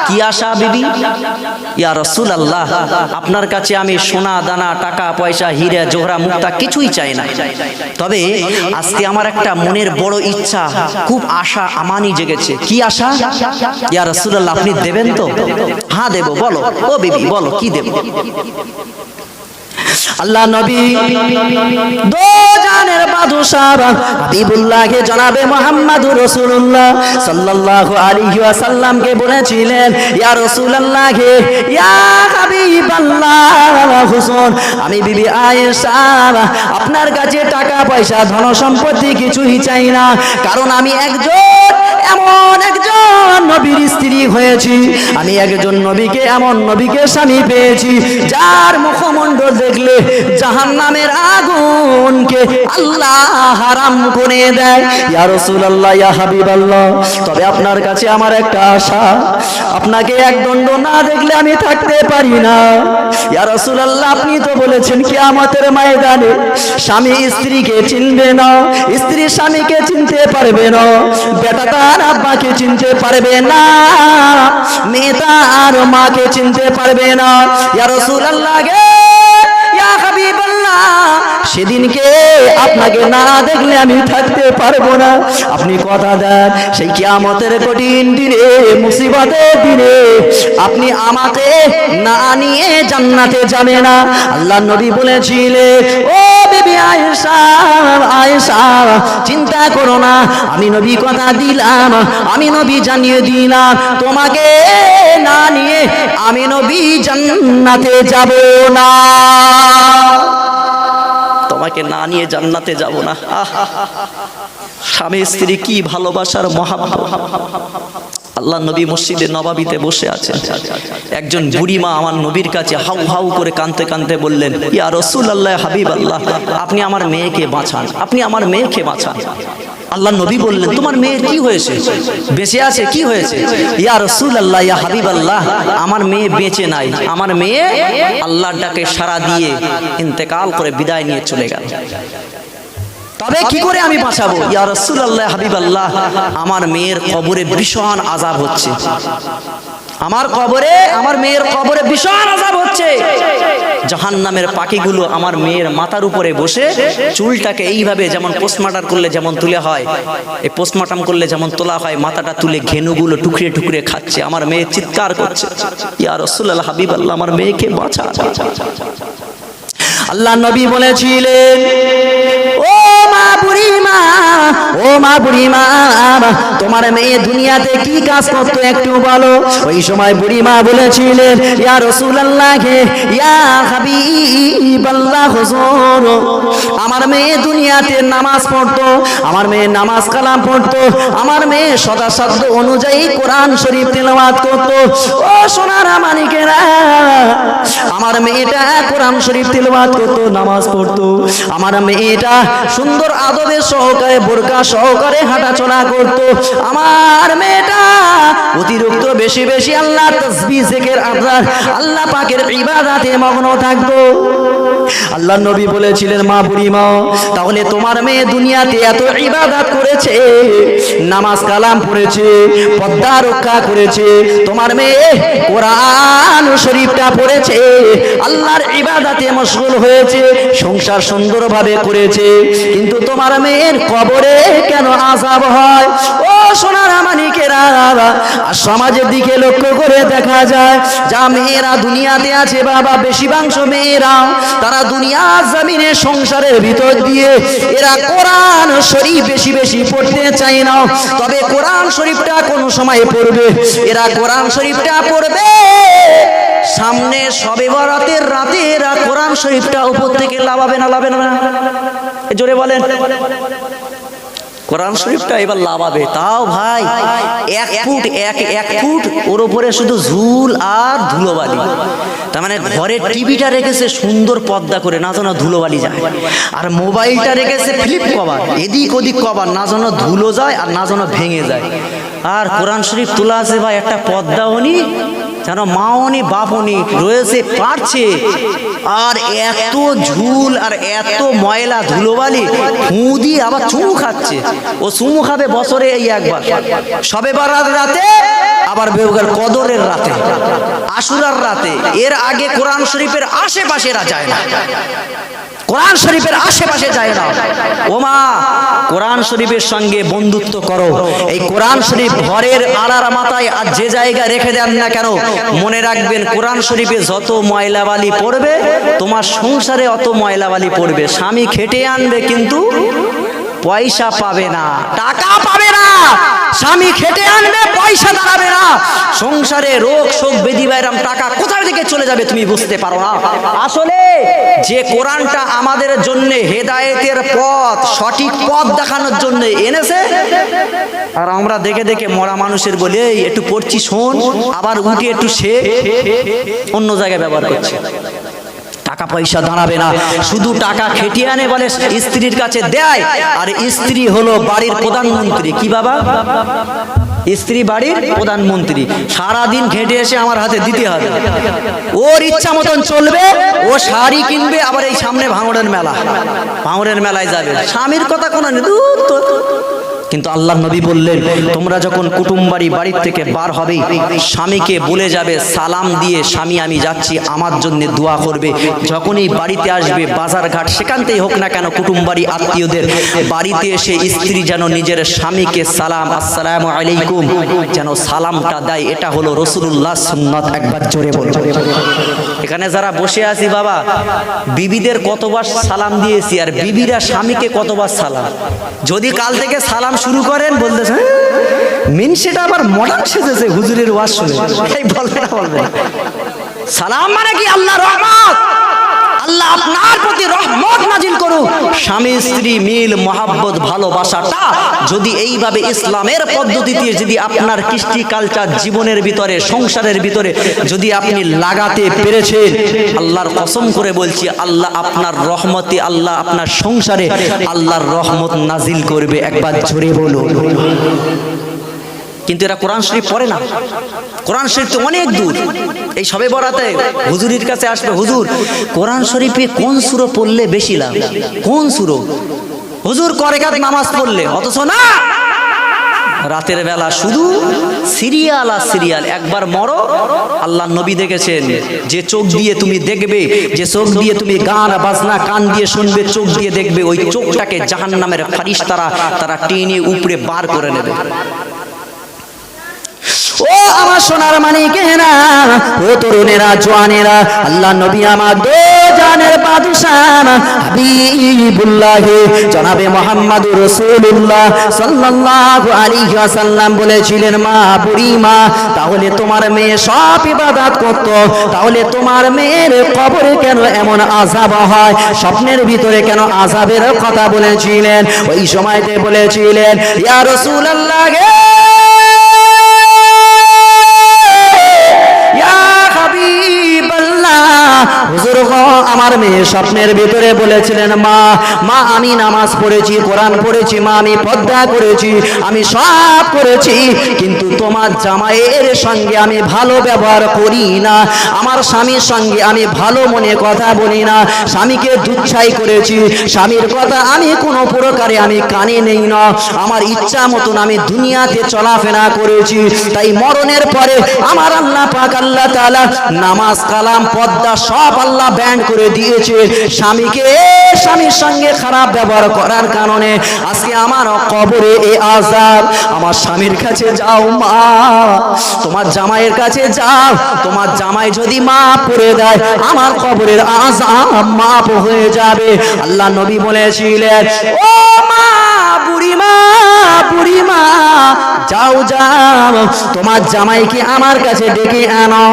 কি আশা বিবি? ইয়া রাসূলুল্লাহ, আপনার কাছে আমি সোনা দানা টাকা পয়সা হীরা জোহরা মুক্তা কিছুই চাই না, তবে আজকে আমার একটা মনের বড় ইচ্ছা, খুব আশা আমানি জেগেছে। কি আশা? ইয়া রাসূলুল্লাহ আপনি দেবেন তো? হ্যাঁ দেব। বলো ও বিবি, বলো কি দেব? আল্লাহ নবী দো জানের বাদশাহ হাবিবুল্লাহ জনাবে মুহাম্মদুর রাসূলুল্লাহ সাল্লাল্লাহু আলাইহি ওয়াসাল্লামকে বলেছিলেন, ইয়া রাসূলুল্লাহ ইয়া হাবিবাল্লাহ হুসন, আমি বিবি আয়েশা আপনার কাছে টাকা পয়সা ধন সম্পত্তি কিছুই চাই না, কারণ আমি এমন একজন নবীর স্ত্রী হয়েছি, আমি একজন নবীকে এমন নবীকে স্বামী পেয়েছি যার মুখমণ্ডল দেখলে জাহান্নামের আগুনকে আল্লাহ হারাম করে দেয়। ইয়া রাসূলুল্লাহ ইয়া হাবিবাল্লাহ, তবে আপনার কাছে আমার একটা আশা, আপনাকে এক দণ্ড না দেখলে আমি থাকতে পারি না। ইয়া রাসূলুল্লাহ, আপনি তো বলেছেন কিয়ামতের ময়দানে স্বামী স্ত্রীকে চিনবে না, স্ত্রী স্বামীকে চিনতে পারবে না, বেটা তার আব্বাকে চিনতে পারবে না, মেয়ে তার মাকে চিনতে পারবে না। ইয়া রাসূলুল্লাহ গে ইয়া হাবিবাল্লাহ, সেদিনকে আপনাকে না দেখলে আমি থাকতে পারবো না। আপনি কথা দেন সেই কিয়ামতের কঠিন দিনে, মুসিবতের দিনে আপনি আমাকে না নিয়ে জান্নাতে যাবে না। আল্লাহ নবী বলেছিলেন, ও বিবি আয়েশা, আয়েশা চিন্তা করো না, আমি নবী কথা দিলাম, আমি নবী জানিয়ে দিলাম, তোমাকে না নিয়ে আমি নবী জান্নাতে যাব না, তোমাকে না নিয়ে জান্নাতে যাব না। স্বামী স্ত্রী কি ভালোবাসার মহাব্বত। আল্লাহ নবী মসজিদে নবাবিতে বসে আছেন, একজন বুড়ি মা আমার নবীর কাছে হাউ হাউ করে কাঁদতে কাঁদতে বললেন, ইয়া রাসূলুল্লাহ হাবিবাল্লাহ, আপনি আমার মেয়েকে বাঁচান, আপনি আমার মেয়েকে বাঁচান। আল্লাহ নবী বললেন, তোমার মেয়ের কি হয়েছে, বেঁচে আছে, কি হয়েছে? ইয়া রাসূলুল্লাহ ইয়া হাবিবাল্লাহ, আমার মেয়ে বেঁচে নাই, আমার মেয়ে আল্লাহর ডাকে সাড়া দিয়ে ইন্তেকাল করে বিদায় নিয়ে চলে গেল। তবে কি করে আমি বাঁচাবো? ইয়া রাসূলুল্লাহ হাবিবাল্লাহ, আমার মেয়ের কবরে ভীষণ আযাব হচ্ছে, আমার কবরে, আমার মেয়ের কবরে ভীষণ আযাব হচ্ছে। জাহান্নামের পাখিগুলো আমার মেয়ের মাথার উপরে বসে চুলটাকে এইভাবে, যেমন পোস্টমর্টম করলে যেমন তুলে হয়, এই পোস্টমর্টম করলে যেমন তোলা হয়, মাথাটা তুলে ঘেনুগুলো টুকরে টুকরে খাচ্ছে। আমার মেয়ে চিৎকার করছে, ইয়া রাসূলুল্লাহ হাবিবাল্লাহ, আমার মেয়েকে বাঁচা। আল্লাহ নবী বলেছিলেন, ও মা বুড়ি মা, ও মা বুড়ি মা, তোমার মেয়ে দুনিয়াতে কি কাজ করতো একটু বলো। ওই সময় বুড়ি মা বলেছিলেন, ইয়া রাসূলুল্লাহ ইয়া হাবিবাল্লাহ হুজুর, আমার মেয়ে দুনিয়াতে নামাজ পড়তো, আমার মেয়ে নামাজ কালাম পড়তো, আমার মেয়ে সদাসাধ্য অনুযায়ী কোরআন শরীফ তেলাওয়াত করতো। ও সোনার মানিকেরা, আমার মেয়েটা কোরআন শরীফ তেলাওয়াত করতো, নামাজ পড়তো, আমার মেয়েটা সুন্দর আদবে সহকারে বোরকা সহকারে হাঁটাচলা করতো, আমার মেয়েটা অতিরিক্ত বেশি বেশি আল্লাহ তাসবিহ জিকির আযকার আল্লাহ পাকের ইবাদতে মগ্ন থাকতো। আল্লাহ নবী বলেছিলেন, মা বুড়ি মা, তাহলে তোমার মেয়ে দুনিয়াতে এত ইবাদত করেছে, নামাজ কালাম পড়েছে, পর্দা রক্ষা করেছে, তোমার মেয়ে কোরআন শরীফটা পড়েছে, আল্লাহর ইবাদতে মশগুল হয়েছে, সংসার সুন্দরভাবে করেছে, কিন্তু তোমার মেয়ের কবরে কেন আযাব হয়? ও সোনার মানিকেরা, আর সমাজের দিকে লক্ষ্য করে দেখা যায়, যা মেয়েরা দুনিয়াতে আছে বাবা, বেশিরভাগ মেয়েরা তারা দুনিয়ার জমিনে সংসারের ভিতর দিয়ে এরা কোরআন শরীফ বেশি বেশি পড়তে চায় না, তবে কোরআন শরীফটা কোন সময় পড়বে, এরা কোরআন শরীফটা পড়বে সামনে শবে বরাতের রাতে, এরা কোরআন শরীফটা উপর থেকে লাভাবে না, লাভাবে না, জোরে বলেন, কোরআন শরীফটা এবার লাভাবে। তাও ভাই এক ফুট ওর উপরে শুধু ঝুল আর ধুলোবালি, তার মানে ঘরের টিভিটা রেখেছে সুন্দর পর্দা করে, না যেন ধুলোবালি যায়, আর মোবাইলটা রেখেছে ফ্লিপ কভার, এদিক ওদিক কভার, না যেন ধুলো যায় আর না যেন ভেঙে যায়। আর কোরআন শরীফ তোলা আছে ভাই, একটা পর্দাও নি, যেন মাও নি বাপও নি, রয়েছে পারছে, আর এত ঝুল আর এত ময়লা ধুলোবালি, ফু দিয়ে আবার চুমু খাচ্ছে। ও চুমু খাবে বছরে এই একবার, শবে বরাত রাতে, আবার কদরের রাতে, আশুরার রাতে, এর আগে কোরআন শরীফের আশেপাশে এরা যায় না। কোরআন শরীফের আশেপাশে যায় না। ও মা, কোরআন শরীফের সঙ্গে বন্ধুত্ব করো। এই কোরআন শরীফ ঘরের আড়ার মাথায় আর যে জায়গা রেখে দেন না কেন, মনে রাখবেন কোরআন শরীফে যত ময়লাবালি পড়বে তোমার সংসারে অত ময়লাবালি পড়বে। স্বামী খেটে আনবে কিন্তু পয়সা পাবে না, টাকা পাবে না। স্বামী খেটে আনবে, পয়সা দাঁড়াবে না। সংসারে রোগ শোক ব্যাধি বাইরাম টাকা কোথায় থেকে চলে যাবে তুমি বুঝতে পারো না। আসলে যে কোরআনটা আমাদের জন্য হেদায়েতের পথ, সঠিক পথ দেখানোর জন্য এনেছে, আর আমরা দেখে দেখে মরা মানুষের বলে এই একটু পড়ছি শোন, আবার উঠে একটু সে অন্য জায়গায় ব্যবহার করছে। টাকা পয়সা দাঁড়াবে না, শুধু টাকা খেটিয়ে আনে বলে স্ত্রীর কাছে দেয়। আর স্ত্রী হলো বাড়ির প্রধানমন্ত্রী। কি বাবা? স্ত্রী বাড়ির প্রধানমন্ত্রী। সারাদিন খেটে এসে আমার হাতে দিতে হবে, ওর ইচ্ছা মতন চলবে। ও শাড়ি কিনবে, আবার এই সামনে ভাঙড়ের মেলা, ভাঙড়ের মেলায় যাবে। স্বামীর কথা কোনো নেই। কিন্তু আল্লাহ নবী বললেন, তোমরা যখন কুটুম্বাড়ি বাড়ির থেকে বার হবে, স্বামীকে বলে যাবে সালাম দিয়ে, স্বামী আমি যাচ্ছি, আমার জন্য দোয়া করবে। যখনই বাড়িতে আসবে বাজার ঘাট সেখানতেই হোক না কেন, কুটুম্বাড়ি আত্মীয়দের বাড়িতে এসে স্ত্রী যেন নিজের স্বামীকে সালাম, আসসালামু আলাইকুম যেন সালামটা দেয়। এটা হলো রাসূলুল্লাহ সুন্নাত। একবার জোরে বল। এখানে যারা বসে আছি বাবা, বিবিদের কতবার সালাম দিয়েছি, আর বিবিরা স্বামীকে কতবার সালাম। যদি কাল থেকে সালাম শুরু করেন বলতেছে মিন সেটা আবার মডার্ন সেজেছে হুজুরের ওয়াজ শুনে, এই বলবে না, বলবে না। সালাম মানে কি? আল্লাহ রহমত, আল্লাহ আপনার প্রতি রহমত নাজিল করুক। স্বামী স্ত্রী মিল মহাব্বত ভালোবাসাটা যদি এইভাবে ইসলামের পদ্ধতিতে যদি আপনার কৃষ্টি কালচার জীবনের ভিতরে, সংসারের ভিতরে যদি আপনি লাগাতে পেরেছেন, আল্লাহর কসম করে বলছি, আল্লাহ আপনার রহমতে, আল্লাহ আপনার সংসারে আল্লাহর রহমত নাজিল করবে। একবার জোরে বলো। কিন্তু এরা কোরআন শরীফ পড়ে না। কোরআন শরীফ তো অনেক দূর। এই সবে বরাতে হুজুরের কাছে আসবে, হুজুর কোরআন শরীফে কোন সূরা পড়লে বেশি লাভ? কোন সূরা? হুজুর করেকাত নামাজ পড়লে, অথচ না, রাতের বেলা শুধু সিরিয়াল আর সিরিয়াল। একবার মরো, আল্লাহ নবী দেখেছেন, যে চোখ দিয়ে তুমি দেখবে, যে চোখ দিয়ে তুমি গান বাজনা কান দিয়ে শুনবে, চোখ দিয়ে দেখবে, ওই চোখটাকে জাহান্নামের ফারিস্তারা তারা টেনে উপরে বার করে নেবে। ও আমার সোনার মানিকেরা, ও তরুণেরা, জওয়ানেরা, আল্লাহ নবী আমার দো জানের বাদশাহ হাবিবুল্লাহ জনাবে মুহাম্মদুর রাসূলুল্লাহ সাল্লাল্লাহু আলাইহি ওয়াসাল্লাম বলেছিলেন, মা বুড়ি মা, তাহলে তোমার মেয়ে সব ইবাদত করত, তাহলে তোমার মেয়ের কবরে কেন এমন আযাব হয়? স্বপ্নের ভিতরে কেন আযাবের কথা বলেছিলেন? ওই সময়তে বলেছিলেন, ইয়া রাসূলুল্লাহ গে, হুজুর গো, আমার মেয়ে স্বপ্নের ভিতরে বলেছিলেন, মা মা আমি নামাজ পড়েছি, কোরআন পড়েছি, মা আমি পর্দা করেছি, আমি সব করেছি, কিন্তু তোমার জামাইয়ের সঙ্গে আমি ভালো ব্যবহার করি না, আমার স্বামীর সঙ্গে আমি ভালো মনে কথা বলি না, স্বামীকে দুচ্ছাই করেছি, স্বামীর কথা আমি কোনো প্রকারে আমি কানে নেই না, আমার ইচ্ছা মতন আমি দুনিয়াতে চলাফেরা করেছি। তাই মরণের পরে আমার আল্লাহ পাক আল্লাহ তাআলা নামাজ কালাম পর্দা সব আল্লাহ ব্যান্ড করে দিয়েছে। স্বামীকে স্বামীর সঙ্গে খারাপ ব্যবহার করার কারণে আজকে আমার কবরে এই আযাব। আমার স্বামীর কাছে যাও মা, তোমার জামাইয়ের কাছে যাও, তোমার জামাই যদি মাফ করে দেয় আমার কবরের আযাব মাফ হয়ে যাবে। আল্লাহ নবী বলেছিলেন, ও মা বুড়িমা, বুড়িমা যাও যাও, তোমার জামাইকে আমার কাছে ডেকে আনো।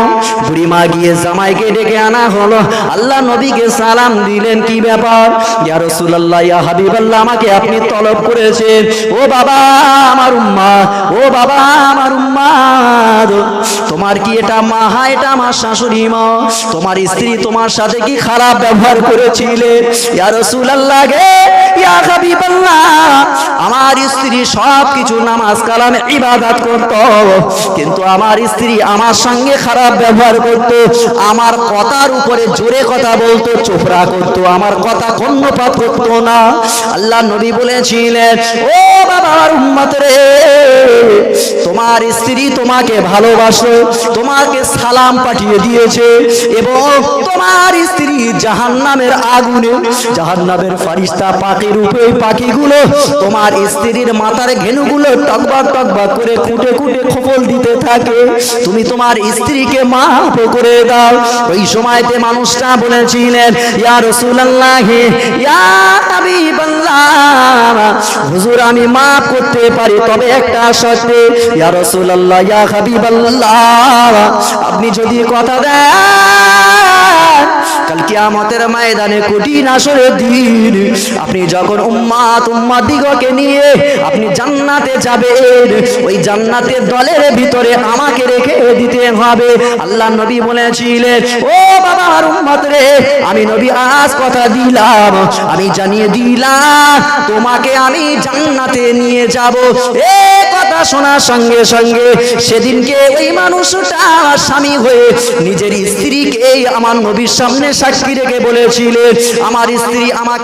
বুড়িমা গিয়ে জামাইকে ডেকে আনা হলো। আল্লাহ নবীকে সালাম দিলেন, কি ব্যাপার? ইয়া রাসূলুল্লাহ, ইয়া হাবিবাল্লাহ, আমাকে আপনি তলব করেছেন। ও বাবা আমার উম্মাহ, ও বাবা আমার উম্মাহ, তোমার কি এটা মা? হ্যাঁ এটা আমার শাশুড়ি মা। তোমার স্ত্রী তোমার সাথে কি খারাপ ব্যবহার করেছিলেন? ইয়া রাসূলুল্লাহ গে, ইয়া হাবিবাল্লাহ, আমার স্ত্রী সব কিছু নামাজ কালামে ইবাদত করত, কিন্তু আমার স্ত্রী আমার সঙ্গে খারাপ ব্যবহার করত, আমার কথার উপরে জোরে কথা বলতো, চোপড়া করতো, আমার কথা কর্ণপাত করতো না। আল্লাহ নবী বলেছিলেন, ও বাবার উম্মত রে, তোমার স্ত্রী তোমাকে ভালোবাসে, তোমাকে সালাম পাঠিয়ে দিয়েছে, এবং তোমার স্ত্রী জাহান্নামের আগুনে, জাহান্নামের ফারিস্তা পাখি রূপে পাখিগুলো তোমার স্ত্রীর মাথার ঘেনুগুলো টকবাক টকবাক করে কুটে কুটে খোপল দিতে থাকে, তুমি তোমার স্ত্রীকে মাফ করে দাও। ওই সময়তে মানুষটা বলেছিলেন, ইয়া রাসূলুল্লাহ, ইয়া হাবিবাল্লাহ, হুজুর আমি মাফ করতে পারি, তবে একটা শর্তে। ইয়া রাসূলুল্লাহ, ইয়া হাবিবাল্লাহ, আপনি যদি কথা দেন কাল কিয়ামতের ময়দানে কঠিন আসরের দিন আপনি যখন উম্মাত দিগকে নিয়ে আপনি জান্নাতে যাবেন, ওই জান্নাতের দলের ভিতরে আমাকে রেখে দিতে হবে। আল্লাহ নবী বলেছিলেন, ও বাবার উম্মত রে, আমি নবী আজ কথা দিলাম, আমি জানিয়ে দিলাম তোমাকে আমি জান্নাতে নিয়ে যাব। এই কথা শোনার সঙ্গে সঙ্গে সেদিনকে ওই মানুষটা স্বামী হয়ে নিজের স্ত্রীকে আমার নবীর সামনে সাক্ষী রেখে বলেছিলেন, আমার স্ত্রী আমাকে